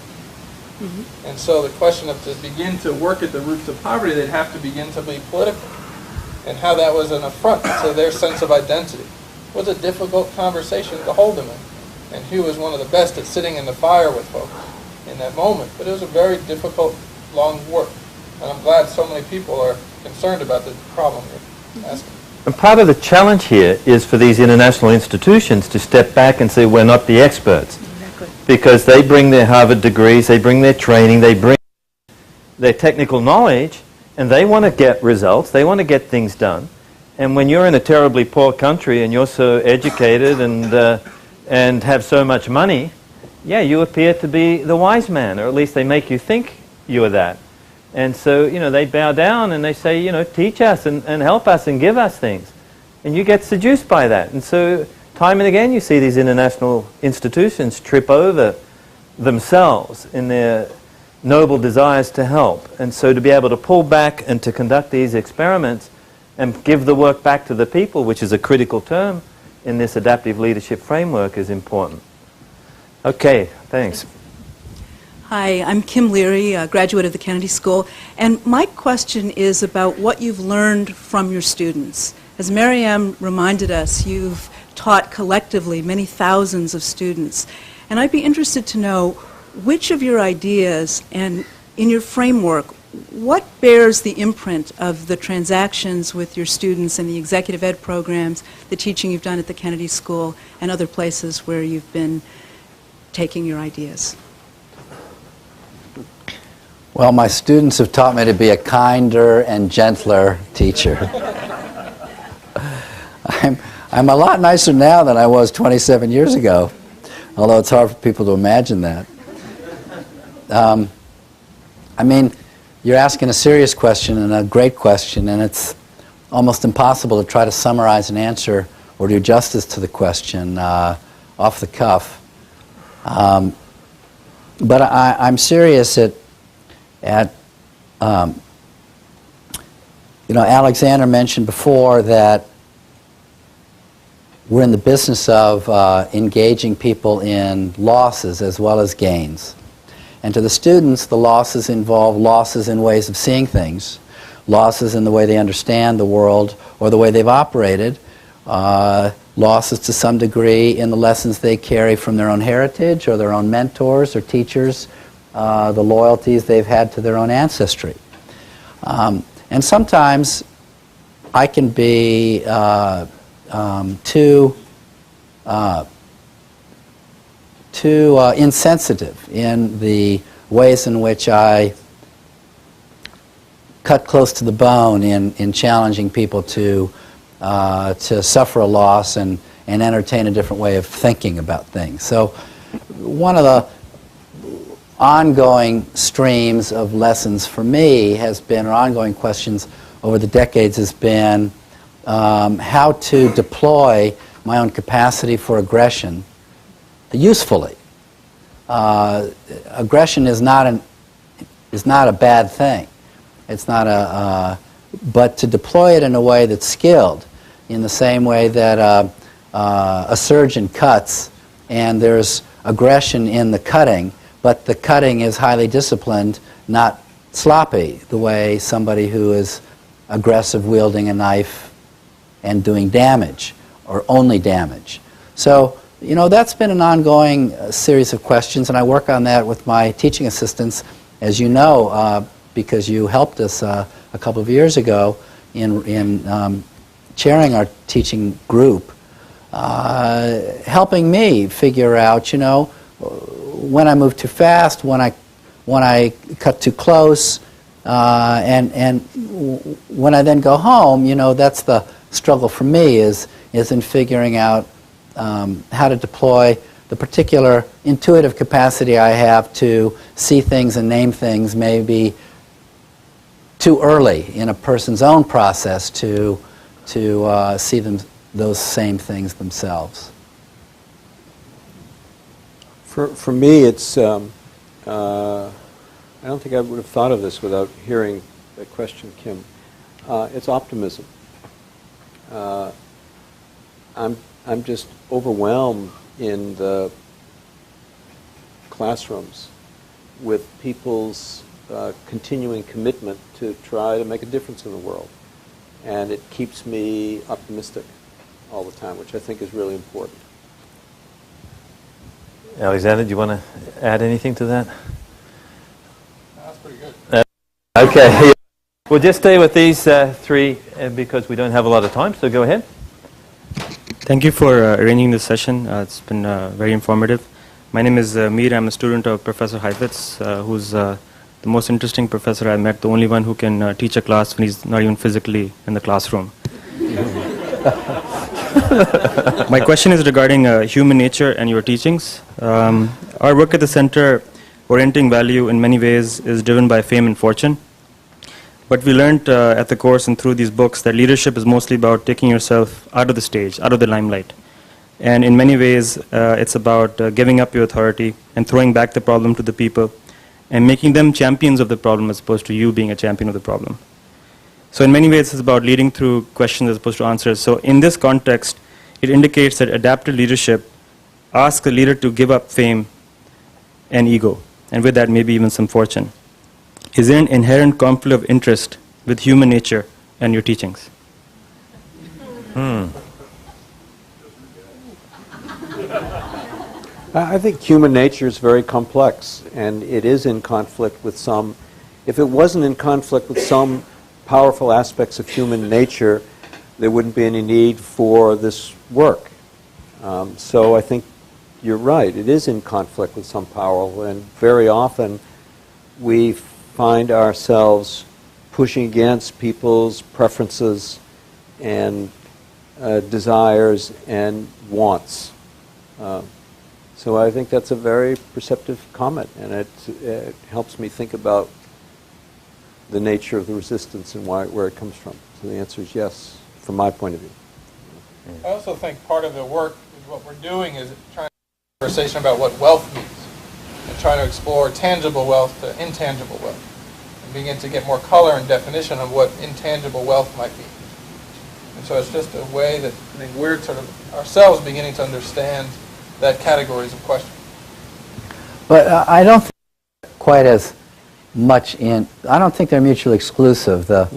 Mm-hmm. And so the question of to begin to work at the roots of poverty, they'd have to begin to be political. And how that was an affront to their sense of identity was a difficult conversation to hold them in. And Hugh was one of the best at sitting in the fire with folks in that moment. But it was a very difficult, long work. And I'm glad so many people are concerned about the problem you're asking. And part of the challenge here is for these international institutions to step back and say, we're not the experts. Exactly. Because they bring their Harvard degrees, they bring their training, they bring their technical knowledge, and they want to get results, they want to get things done. And when you're in a terribly poor country and you're so educated and have so much money, yeah, you appear to be the wise man, or at least they make you think you are that. And so, they bow down and they say, teach us and help us and give us things. And you get seduced by that. And so, time and again, you see these international institutions trip over themselves in their noble desires to help. And so to be able to pull back and to conduct these experiments and give the work back to the people, which is a critical term in this adaptive leadership framework, is important. Okay, thanks. Hi, I'm Kim Leary, a graduate of the Kennedy School, and my question is about what you've learned from your students. As Maryam reminded us, you've taught collectively many thousands of students, and I'd be interested to know which of your ideas and in your framework, what bears the imprint of the transactions with your students and the executive ed programs, the teaching you've done at the Kennedy School, and other places where you've been taking your ideas? Well, my students have taught me to be a kinder and gentler teacher. I'm a lot nicer now than I was 27 years ago, although it's hard for people to imagine that. You're asking a serious question and a great question, and it's almost impossible to try to summarize an answer or do justice to the question off the cuff. But I'm serious Alexander mentioned before that we're in the business of engaging people in losses as well as gains. And to the students, the losses involve losses in ways of seeing things, losses in the way they understand the world or the way they've operated, losses to some degree in the lessons they carry from their own heritage or their own mentors or teachers, the loyalties they've had to their own ancestry. And sometimes I can be too insensitive in the ways in which I cut close to the bone in challenging people to suffer a loss and entertain a different way of thinking about things. So one of the ongoing streams of lessons for me has been, or ongoing questions over the decades has been, how to deploy my own capacity for aggression usefully. Aggression is not a bad thing. It's not but to deploy it in a way that's skilled, in the same way that a surgeon cuts and there's aggression in the cutting, but the cutting is highly disciplined, not sloppy, the way somebody who is aggressive wielding a knife and doing damage, or only damage. So, you know, that's been an ongoing series of questions, and I work on that with my teaching assistants, as you know, because you helped us a couple of years ago in chairing our teaching group, helping me figure out, you know, when I move too fast, when I cut too close, and when I then go home, you know, that's the struggle for me, is in figuring out how to deploy the particular intuitive capacity I have to see things and name things maybe too early in a person's own process to see those same things themselves. For me, it's, I don't think I would have thought of this without hearing that question, Kim. It's optimism. I'm just overwhelmed in the classrooms with people's continuing commitment to try to make a difference in the world. And it keeps me optimistic all the time, which I think is really important. Alexander, do you want to add anything to that? That's pretty good. Okay. We'll just stay with these three because we don't have a lot of time, so go ahead. Thank you for arranging this session. It's been very informative. My name is Mir. I'm a student of Professor Heifetz, who's the most interesting professor I met, the only one who can teach a class when he's not even physically in the classroom. My question is regarding human nature and your teachings. Our work at the center, orienting value in many ways, is driven by fame and fortune. But we learned at the course and through these books that leadership is mostly about taking yourself out of the stage, out of the limelight. And in many ways, it's about giving up your authority and throwing back the problem to the people and making them champions of the problem as opposed to you being a champion of the problem. So in many ways, it's about leading through questions as opposed to answers. So in this context, it indicates that adaptive leadership asks a leader to give up fame and ego, and with that, maybe even some fortune. Is there an inherent conflict of interest with human nature and your teachings? I think human nature is very complex, and it is in conflict with some. If it wasn't in conflict with some powerful aspects of human nature, there wouldn't be any need for this work. So I think you're right. It is in conflict with some power, and very often we find ourselves pushing against people's preferences and desires and wants. So I think that's a very perceptive comment, and it helps me think about the nature of the resistance and where it comes from. So the answer is yes, from my point of view. I also think part of the work is what we're doing is trying to have a conversation about what wealth means, and trying to explore tangible wealth to intangible wealth, and begin to get more color and definition of what intangible wealth might be. And so it's just a way that I think we're sort of ourselves beginning to understand that categories of question. But I don't think quite as much in, I don't think they're mutually exclusive, the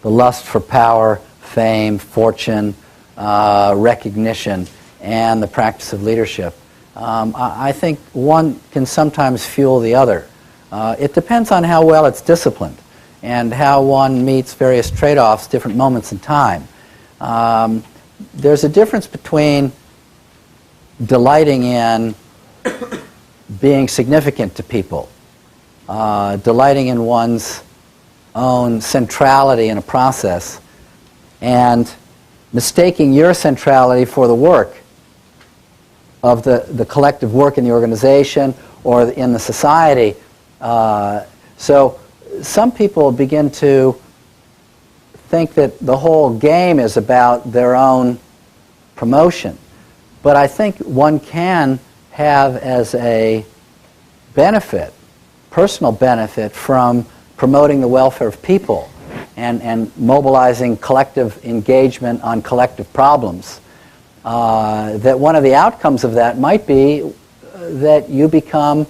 lust for power, fame, fortune, recognition, and the practice of leadership. I think one can sometimes fuel the other. It depends on how well it's disciplined and how one meets various trade-offs, different moments in time. There's a difference between delighting in being significant to people, delighting in one's own centrality in a process and mistaking your centrality for the work of the collective work in the organization or in the society. So some people begin to think that the whole game is about their own promotion. But I think one can have as a benefit, personal benefit, from promoting the welfare of people and mobilizing collective engagement on collective problems. That one of the outcomes of that might be that you become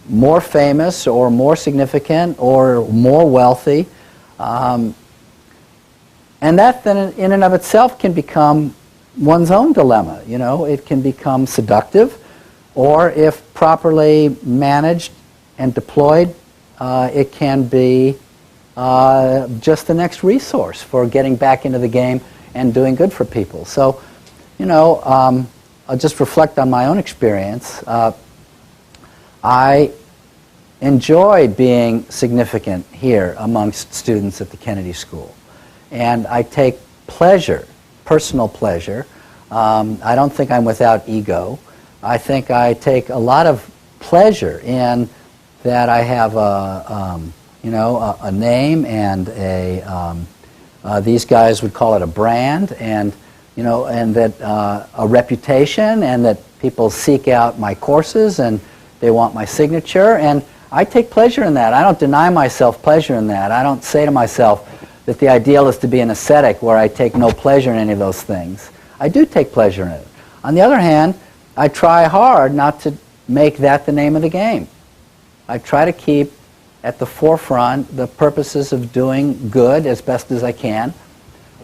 more famous or more significant or more wealthy. And that then in and of itself can become one's own dilemma. You know, it can become seductive, or if properly managed and deployed, it can be just the next resource for getting back into the game and doing good for people. So, you know, I'll just reflect on my own experience. I enjoy being significant here amongst students at the Kennedy School. And I take pleasure, personal pleasure. I don't think I'm without ego. I think I take a lot of pleasure in that I have a name and these guys would call it a brand, and and that a reputation, and that people seek out my courses and they want my signature, and I take pleasure in that. I don't deny myself pleasure in that. I don't say to myself that the ideal is to be an ascetic where I take no pleasure in any of those things. I do take pleasure in it. On the other hand, I try hard not to make that the name of the game. I try to keep at the forefront the purposes of doing good as best as I can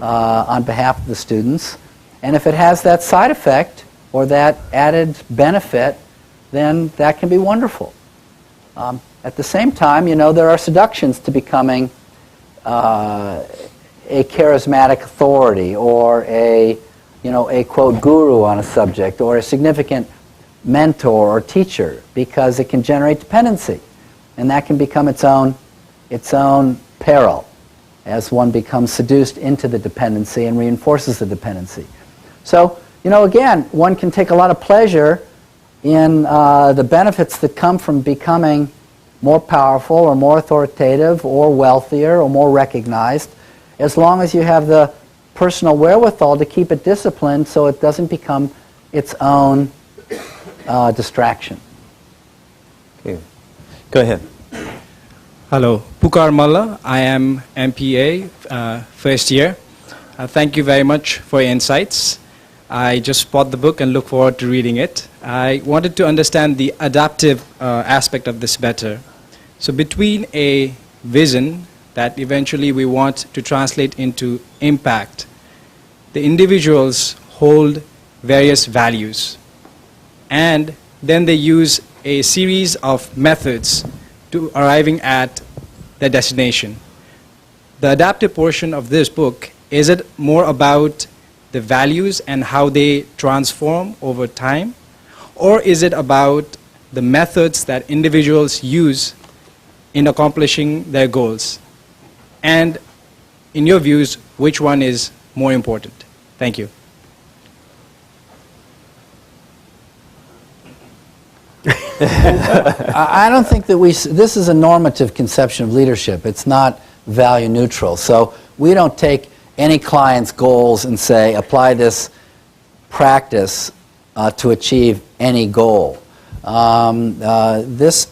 on behalf of the students. And if it has that side effect or that added benefit, then that can be wonderful. At the same time, there are seductions to becoming a charismatic authority or a quote guru on a subject or a significant mentor or teacher, because it can generate dependency, and that can become its own peril as one becomes seduced into the dependency and reinforces the dependency. So again, one can take a lot of pleasure in the benefits that come from becoming more powerful or more authoritative or wealthier or more recognized, as long as you have the personal wherewithal to keep it disciplined so it doesn't become its own distraction. Okay. Go ahead. Hello, Pukar Malla. I am MPA, first year. Thank you very much for your insights. I just bought the book and look forward to reading it. I wanted to understand the adaptive aspect of this better. So between a vision that eventually we want to translate into impact, the individuals hold various values, and then they use a series of methods to arriving at their destination. The adaptive portion of this book, is it more about the values and how they transform over time, or is it about the methods that individuals use in accomplishing their goals? And in your views, which one is more important? Thank you. I don't think that this is a normative conception of leadership. It's not value neutral. So we don't take any client's goals and say, apply this practice to achieve any goal. This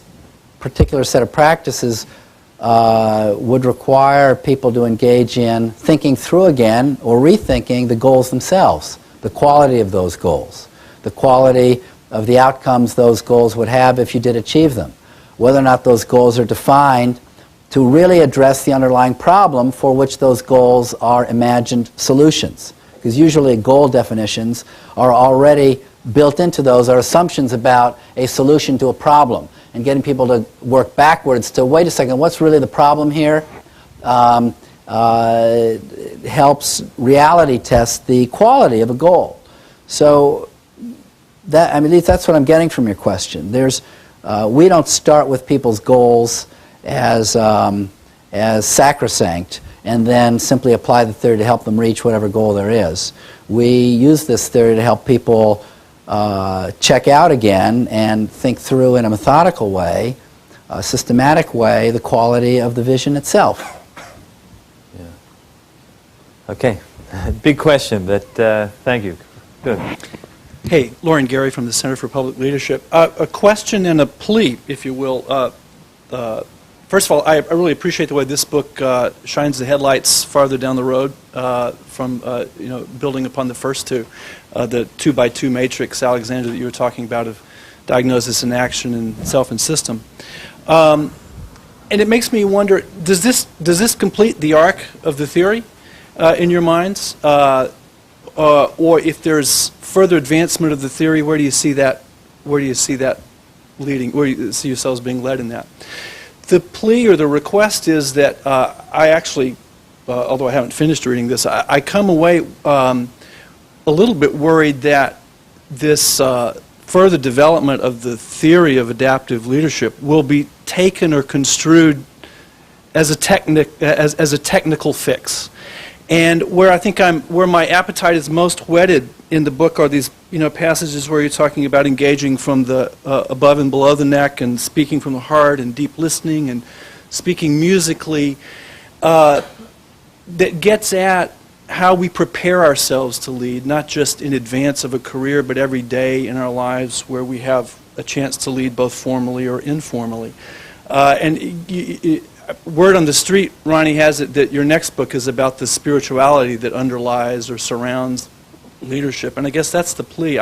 particular set of practices would require people to engage in thinking through again or rethinking the goals themselves, the quality of those goals, the quality of the outcomes those goals would have if you did achieve them, whether or not those goals are defined to really address the underlying problem for which those goals are imagined solutions. Because usually goal definitions are already built into those, are assumptions about a solution to a problem, and getting people to work backwards to, wait a second, what's really the problem here? Helps reality test the quality of a goal. So that, at least that's what I'm getting from your question. We don't start with people's goals as sacrosanct, and then simply apply the theory to help them reach whatever goal there is. We use this theory to help people check out again and think through in a methodical way, a systematic way, the quality of the vision itself. Yeah. Okay. Big question, but thank you. Good. Hey, Lauren Gary from the Center for Public Leadership. A question and a plea, if you will. First of all, I really appreciate the way this book shines the headlights farther down the road from building upon the first two, the 2x2 matrix, Alexander, that you were talking about, of diagnosis and action and self and system. And it makes me wonder: does this complete the arc of the theory in your minds, or if there's further advancement of the theory, where do you see that? Where do you see that leading? Where do you see yourselves being led in that? The plea or the request is that I actually, although I haven't finished reading this, I come away a little bit worried that this further development of the theory of adaptive leadership will be taken or construed as a technical fix. And where I think where my appetite is most whetted in the book are these passages where you're talking about engaging from the above and below the neck, and speaking from the heart, and deep listening, and speaking musically, that gets at how we prepare ourselves to lead, not just in advance of a career, but every day in our lives where we have a chance to lead both formally or informally. Word on the street, Ronnie, has it that your next book is about the spirituality that underlies or surrounds leadership, and I guess that's the plea.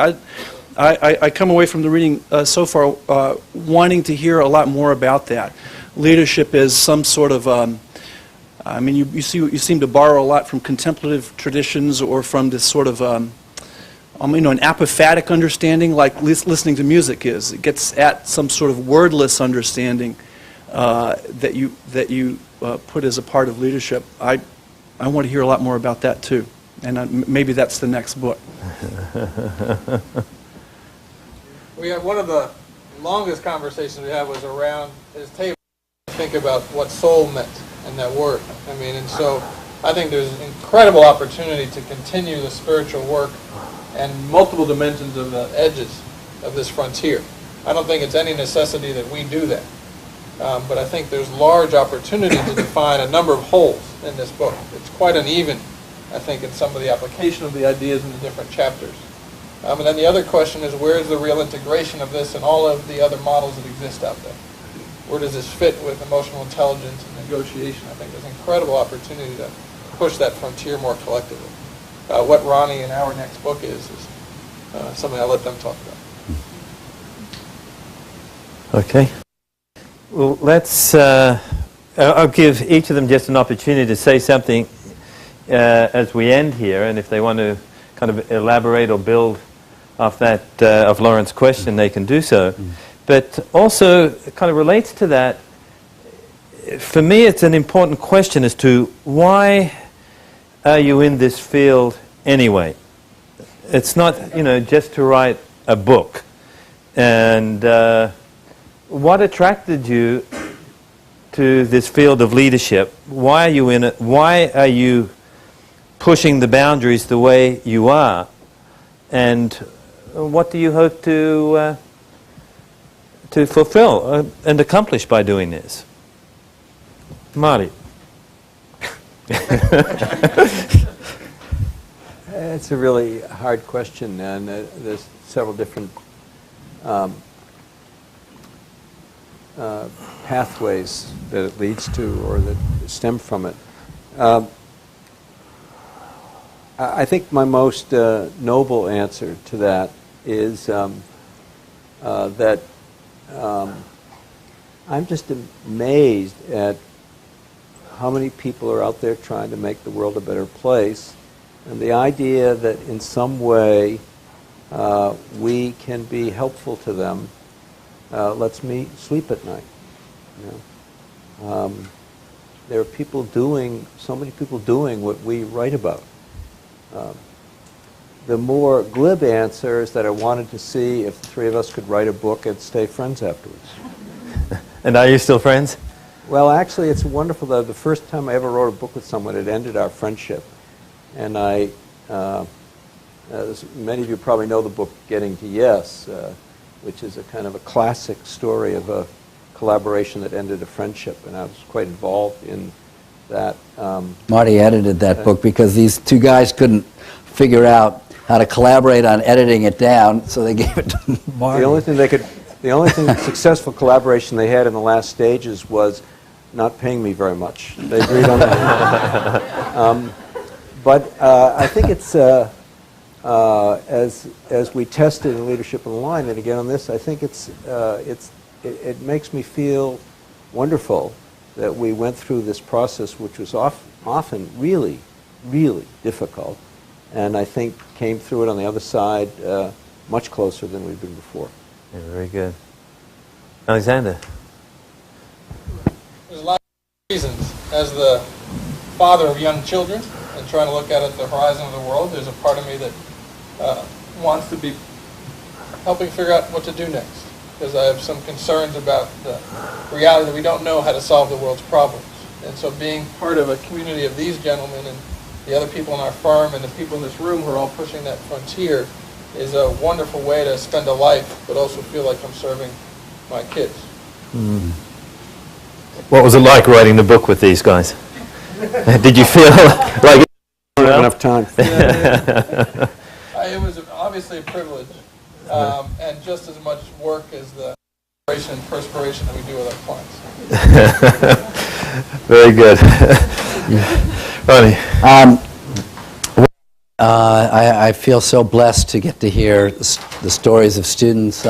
I come away from the reading so far wanting to hear a lot more about that. Leadership is some sort of, I mean, you seem to borrow a lot from contemplative traditions, or from this sort of, an apophatic understanding, like listening to music is. It gets at some sort of wordless understanding that you put as a part of leadership. I want to hear a lot more about that too, and maybe that's the next book. We had one of the longest conversations we had was around his table to think about what soul meant in that word. I mean, and so I think there's an incredible opportunity to continue the spiritual work and multiple dimensions of the edges of this frontier. I don't think it's any necessity that we do that. But I think there's large opportunity to define a number of holes in this book. It's quite uneven, I think, in some of the application of the ideas in the different chapters. And then the other question is, where is the real integration of this and all of the other models that exist out there? Where does this fit with emotional intelligence and negotiation? I think there's incredible opportunity to push that frontier more collectively. What Ronnie and our next book is something I'll let them talk about. Okay. Well, let's, I'll give each of them just an opportunity to say something as we end here, and if they want to kind of elaborate or build off that, of Lauren's question, they can do so. But also, it kind of relates to that. For me, it's an important question as to why are you in this field anyway? It's not, just to write a book. And what attracted you to this field of leadership? Why are you in it? Why are you pushing the boundaries the way you are? And what do you hope to fulfill and accomplish by doing this? Marty. It's a really hard question, and there's several different pathways that it leads to or that stem from it. I think my most noble answer to that is that I'm just amazed at how many people are out there trying to make the world a better place, and the idea that in some way we can be helpful to them lets me sleep at night. There are people doing, so many people doing what we write about. The more glib answer is that I wanted to see if the three of us could write a book and stay friends afterwards. And are you still friends? Well, actually, it's wonderful. The first time I ever wrote a book with someone, it ended our friendship. And as many of you probably know the book Getting to Yes, which is a kind of a classic story of a collaboration that ended a friendship. And I was quite involved in that. Marty edited that book because these two guys couldn't figure out how to collaborate on editing it down, so they gave it to Marty. The only successful collaboration they had in the last stages was not paying me very much. They agreed on that. But I think it's as we tested in Leadership on the Line, and again on this, I think it makes me feel wonderful that we went through this process, which was often really, really difficult, and I think came through it on the other side much closer than we've been before. Yeah, very good. Alexander. There's a lot of reasons. As the father of young children and trying to look out at the horizon of the world, there's a part of me that wants to be helping figure out what to do next, because I have some concerns about the reality that we don't know how to solve the world's problems. And so being part of a community of these gentlemen and the other people in our firm and the people in this room who are all pushing that frontier is a wonderful way to spend a life, but also feel like I'm serving my kids. Mm. What was it like writing the book with these guys? Did you feel like enough time? It was obviously a privilege, and just as much work as the preparation and perspiration that we do with our clients. Very good. Ronnie. I feel so blessed to get to hear the stories of students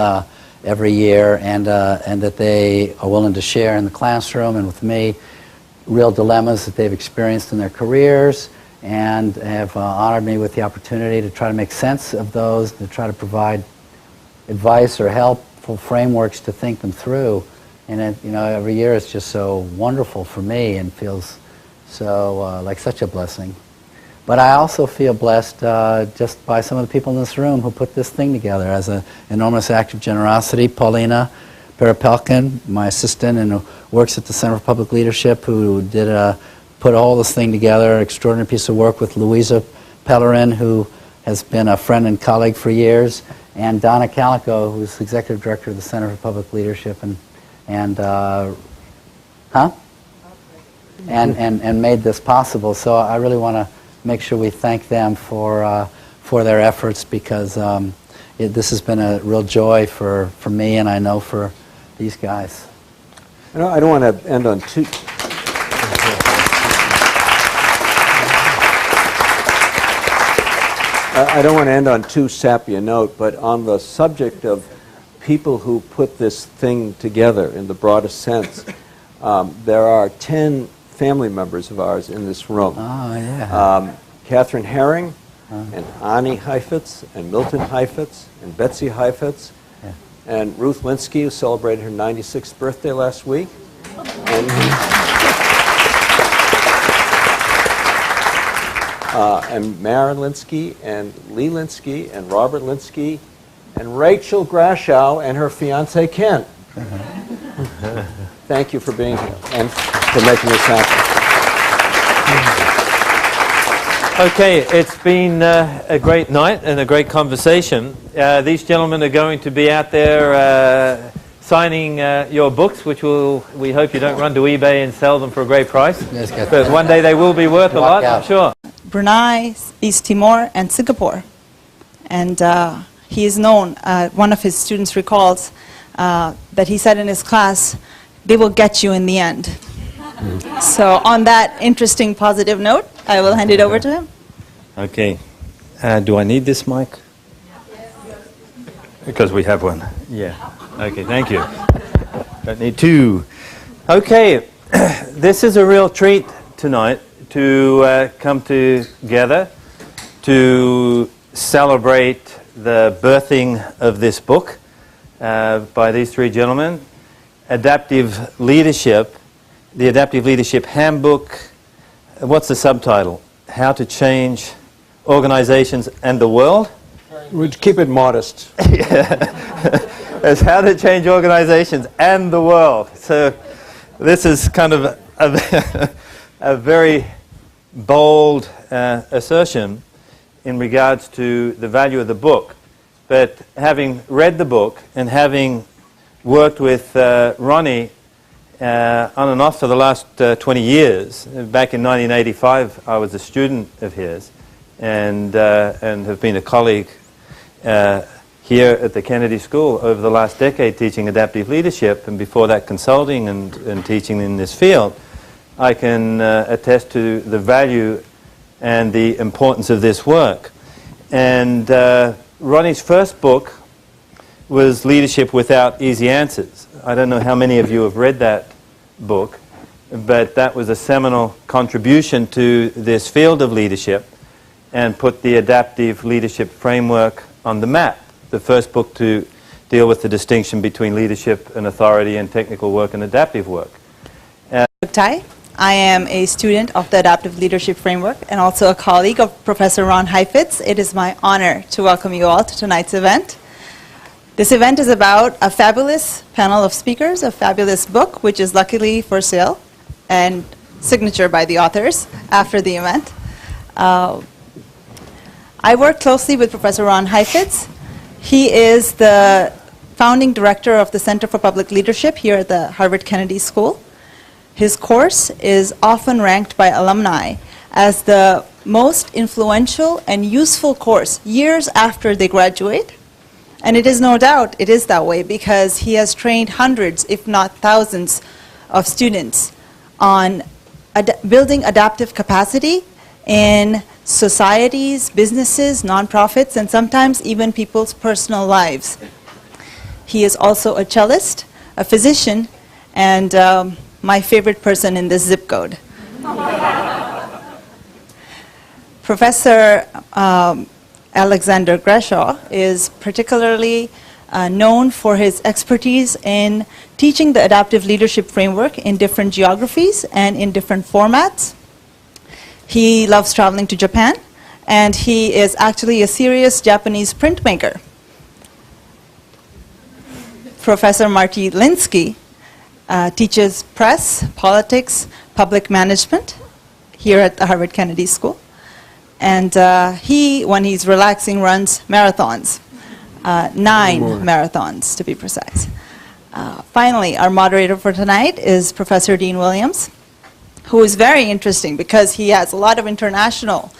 every year, and that they are willing to share in the classroom and with me real dilemmas that they've experienced in their careers, and have honored me with the opportunity to try to make sense of those, to try to provide advice or helpful frameworks to think them through. And every year it's just so wonderful for me and feels so like such a blessing. But I also feel blessed just by some of the people in this room who put this thing together as an enormous act of generosity. Paulina Perepelkin, my assistant, and who works at the Center for Public Leadership, who did put all this thing together, an extraordinary piece of work with Louisa Pellerin, who has been a friend and colleague for years, and Donna Calico, who's Executive Director of the Center for Public Leadership, and made this possible. So I really want to make sure we thank them for their efforts, because this has been a real joy for me, and I know for these guys. I don't want to end on too... I don't want to end on too sappy a note, but on the subject of people who put this thing together in the broadest sense, there are 10 family members of ours in this room. Oh, yeah. Catherine Herring, and Ani Heifetz, and Milton Heifetz, and Betsy Heifetz, and Ruth Linsky, who celebrated her 96th birthday last week. And Mara Linsky, and Lee Linsky, and Robert Linsky, and Rachel Grashow and her fiancé Ken. Thank you for being here and for making this happen. Okay, it's been a great night and a great conversation. These gentlemen are going to be out there signing your books, which we hope you don't run to eBay and sell them for a great price. Yes, because one day they will be worth a lot, I'm sure. Brunei, East Timor, and Singapore. And he is known, one of his students recalls that he said in his class, they will get you in the end. So on that interesting positive note, I will hand it over to him. Okay. Do I need this mic? Because we have one. Yeah. Okay, thank you. Don't need two. Okay. This is a real treat tonight to come together to celebrate the birthing of this book by these three gentlemen, Adaptive Leadership, the Adaptive Leadership Handbook. What's the subtitle? How to Change Organizations and the World? We'd keep it modest. It's How to Change Organizations and the World. So this is kind of a very bold assertion in regards to the value of the book. But having read the book and having worked with Ronnie on and off for the last 20 years, back in 1985 I was a student of his and have been a colleague here at the Kennedy School over the last decade teaching adaptive leadership, and before that consulting and teaching in this field. I can attest to the value and the importance of this work. And Ronnie's first book was Leadership Without Easy Answers. I don't know how many of you have read that book, but that was a seminal contribution to this field of leadership and put the adaptive leadership framework on the map. The first book to deal with the distinction between leadership and authority and technical work and adaptive work. Tai. I am a student of the Adaptive Leadership Framework and also a colleague of Professor Ron Heifetz. It is my honor to welcome you all to tonight's event. This event is about a fabulous panel of speakers, a fabulous book, which is luckily for sale and signature by the authors after the event. I work closely with Professor Ron Heifetz. He is the founding director of the Center for Public Leadership here at the Harvard Kennedy School. His course is often ranked by alumni as the most influential and useful course years after they graduate. And it is no doubt, it is that way because he has trained hundreds, if not thousands, of students on building adaptive capacity in societies, businesses, nonprofits, and sometimes even people's personal lives. He is also a cellist, a physician, and my favorite person in this zip code. Professor Alexander Grashow is particularly known for his expertise in teaching the adaptive leadership framework in different geographies and in different formats. He loves traveling to Japan, and he is actually a serious Japanese printmaker. Professor Marty Linsky teaches press, politics, public management here at the Harvard Kennedy School. And he, when he's relaxing, runs marathons, 9 marathons to be precise. Finally, our moderator for tonight is Professor Dean Williams, who is very interesting because he has a lot of international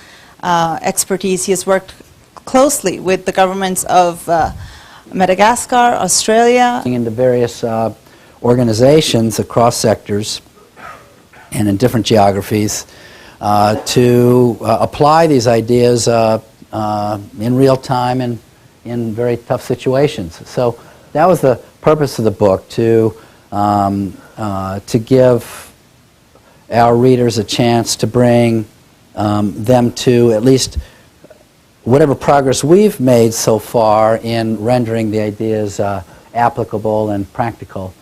expertise. He has worked closely with the governments of Madagascar, Australia. Into various organizations across sectors and in different geographies to apply these ideas in real time and in very tough situations. So that was the purpose of the book, to give our readers a chance to bring them to at least whatever progress we've made so far in rendering the ideas applicable and practical.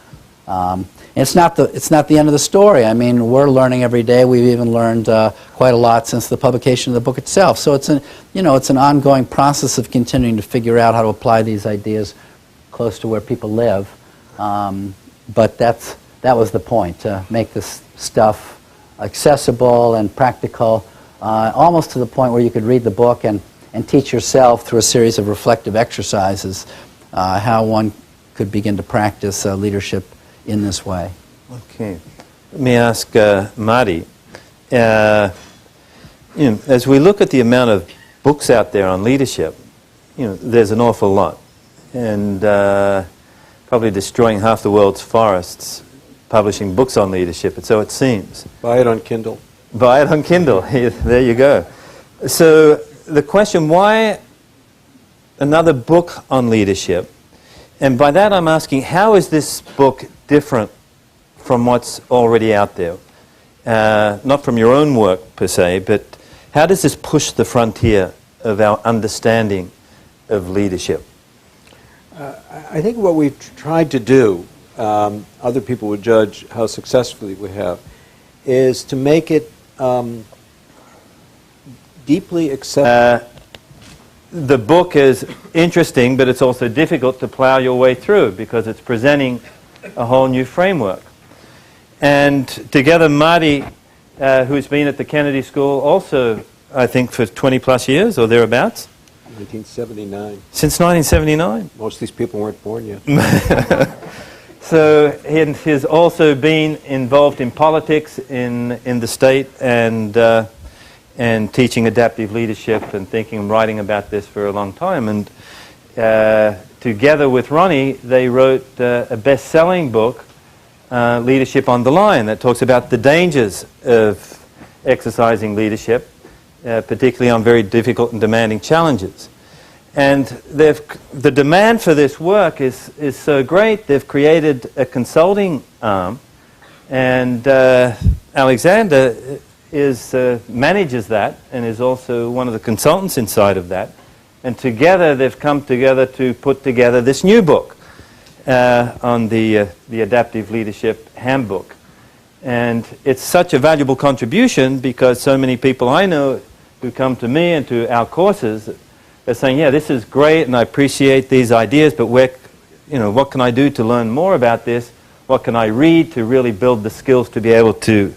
It's not the end of the story. I mean, we're learning every day. We've even learned quite a lot since the publication of the book itself. So it's an ongoing process of continuing to figure out how to apply these ideas close to where people live. But that was the point, to make this stuff accessible and practical, almost to the point where you could read the book and teach yourself through a series of reflective exercises how one could begin to practice leadership in this way. Okay. Let me ask Marty. As we look at the amount of books out there on leadership, there's an awful lot. And probably destroying half the world's forests publishing books on leadership, and so it seems. Buy it on Kindle. Buy it on Kindle. There you go. So the question, why another book on leadership? And by that I'm asking, how is this book different from what's already out there? Not from your own work per se, but how does this push the frontier of our understanding of leadership? I think what we've tried to do, other people would judge how successfully we have, is to make it deeply accessible. The book is interesting, but it's also difficult to plow your way through because it's presenting a whole new framework. And together, Marty, who's been at the Kennedy School also, I think, for 20 plus years or thereabouts. 1979. Since 1979. Most of these people weren't born yet. So he's also been involved in politics in the state and teaching adaptive leadership and thinking and writing about this for a long time. And together with Ronnie, they wrote a best-selling book, Leadership on the Line, that talks about the dangers of exercising leadership, particularly on very difficult and demanding challenges. And the demand for this work is so great, they've created a consulting arm, and Alexander manages that and is also one of the consultants inside of that. And together they've come together to put together this new book on the Adaptive Leadership Handbook. And it's such a valuable contribution because so many people I know who come to me and to our courses are saying, yeah, this is great and I appreciate these ideas, but what can I do to learn more about this? What can I read to really build the skills to be able to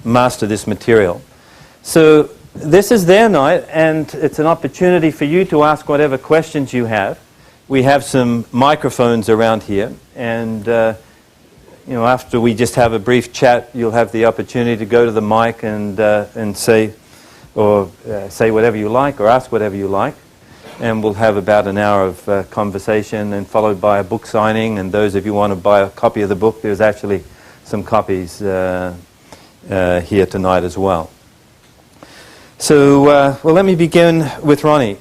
master this material? So this is their night, and it's an opportunity for you to ask whatever questions you have. We have some microphones around here, and after we just have a brief chat, you'll have the opportunity to go to the mic and say whatever you like or ask whatever you like. And we'll have about an hour of conversation and followed by a book signing. And those of you who want to buy a copy of the book, there's actually some copies here tonight as well. So, well, let me begin with Ronnie.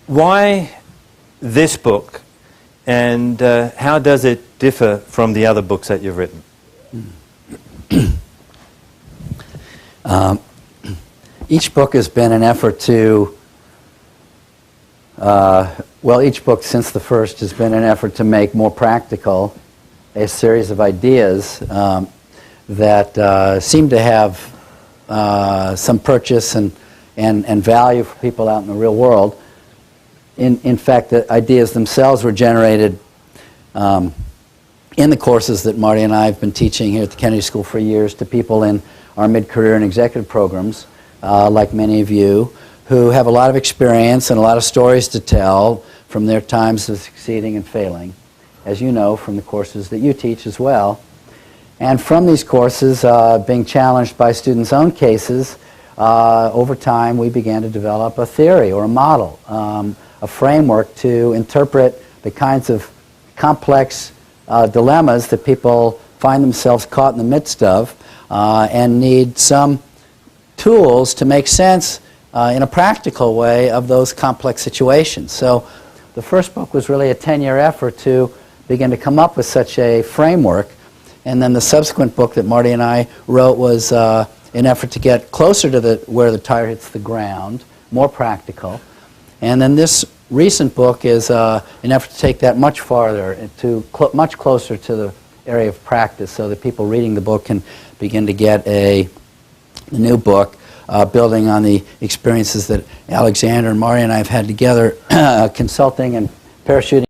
Why this book, and how does it differ from the other books that you've written? Each book has been an effort to, each book since the first has been an effort to make more practical a series of ideas that seem to have some purchase and value for people out in the real world. In fact, the ideas themselves were generated in the courses that Marty and I have been teaching here at the Kennedy School for years to people in our mid-career and executive programs, like many of you, who have a lot of experience and a lot of stories to tell from their times of succeeding and failing, as you know from the courses that you teach as well. And from these courses, being challenged by students' own cases, over time we began to develop a theory or a model, a framework to interpret the kinds of complex dilemmas that people find themselves caught in the midst of and need some tools to make sense in a practical way of those complex situations. So the first book was really a 10-year effort to begin to come up with such a framework, and then the subsequent book that Marty and I wrote was an effort to get closer to where the tire hits the ground, more practical. And then this recent book is an effort to take that much farther, much closer to the area of practice, so that people reading the book can begin to get a new book building on the experiences that Alexander and Marty and I have had together consulting and parachuting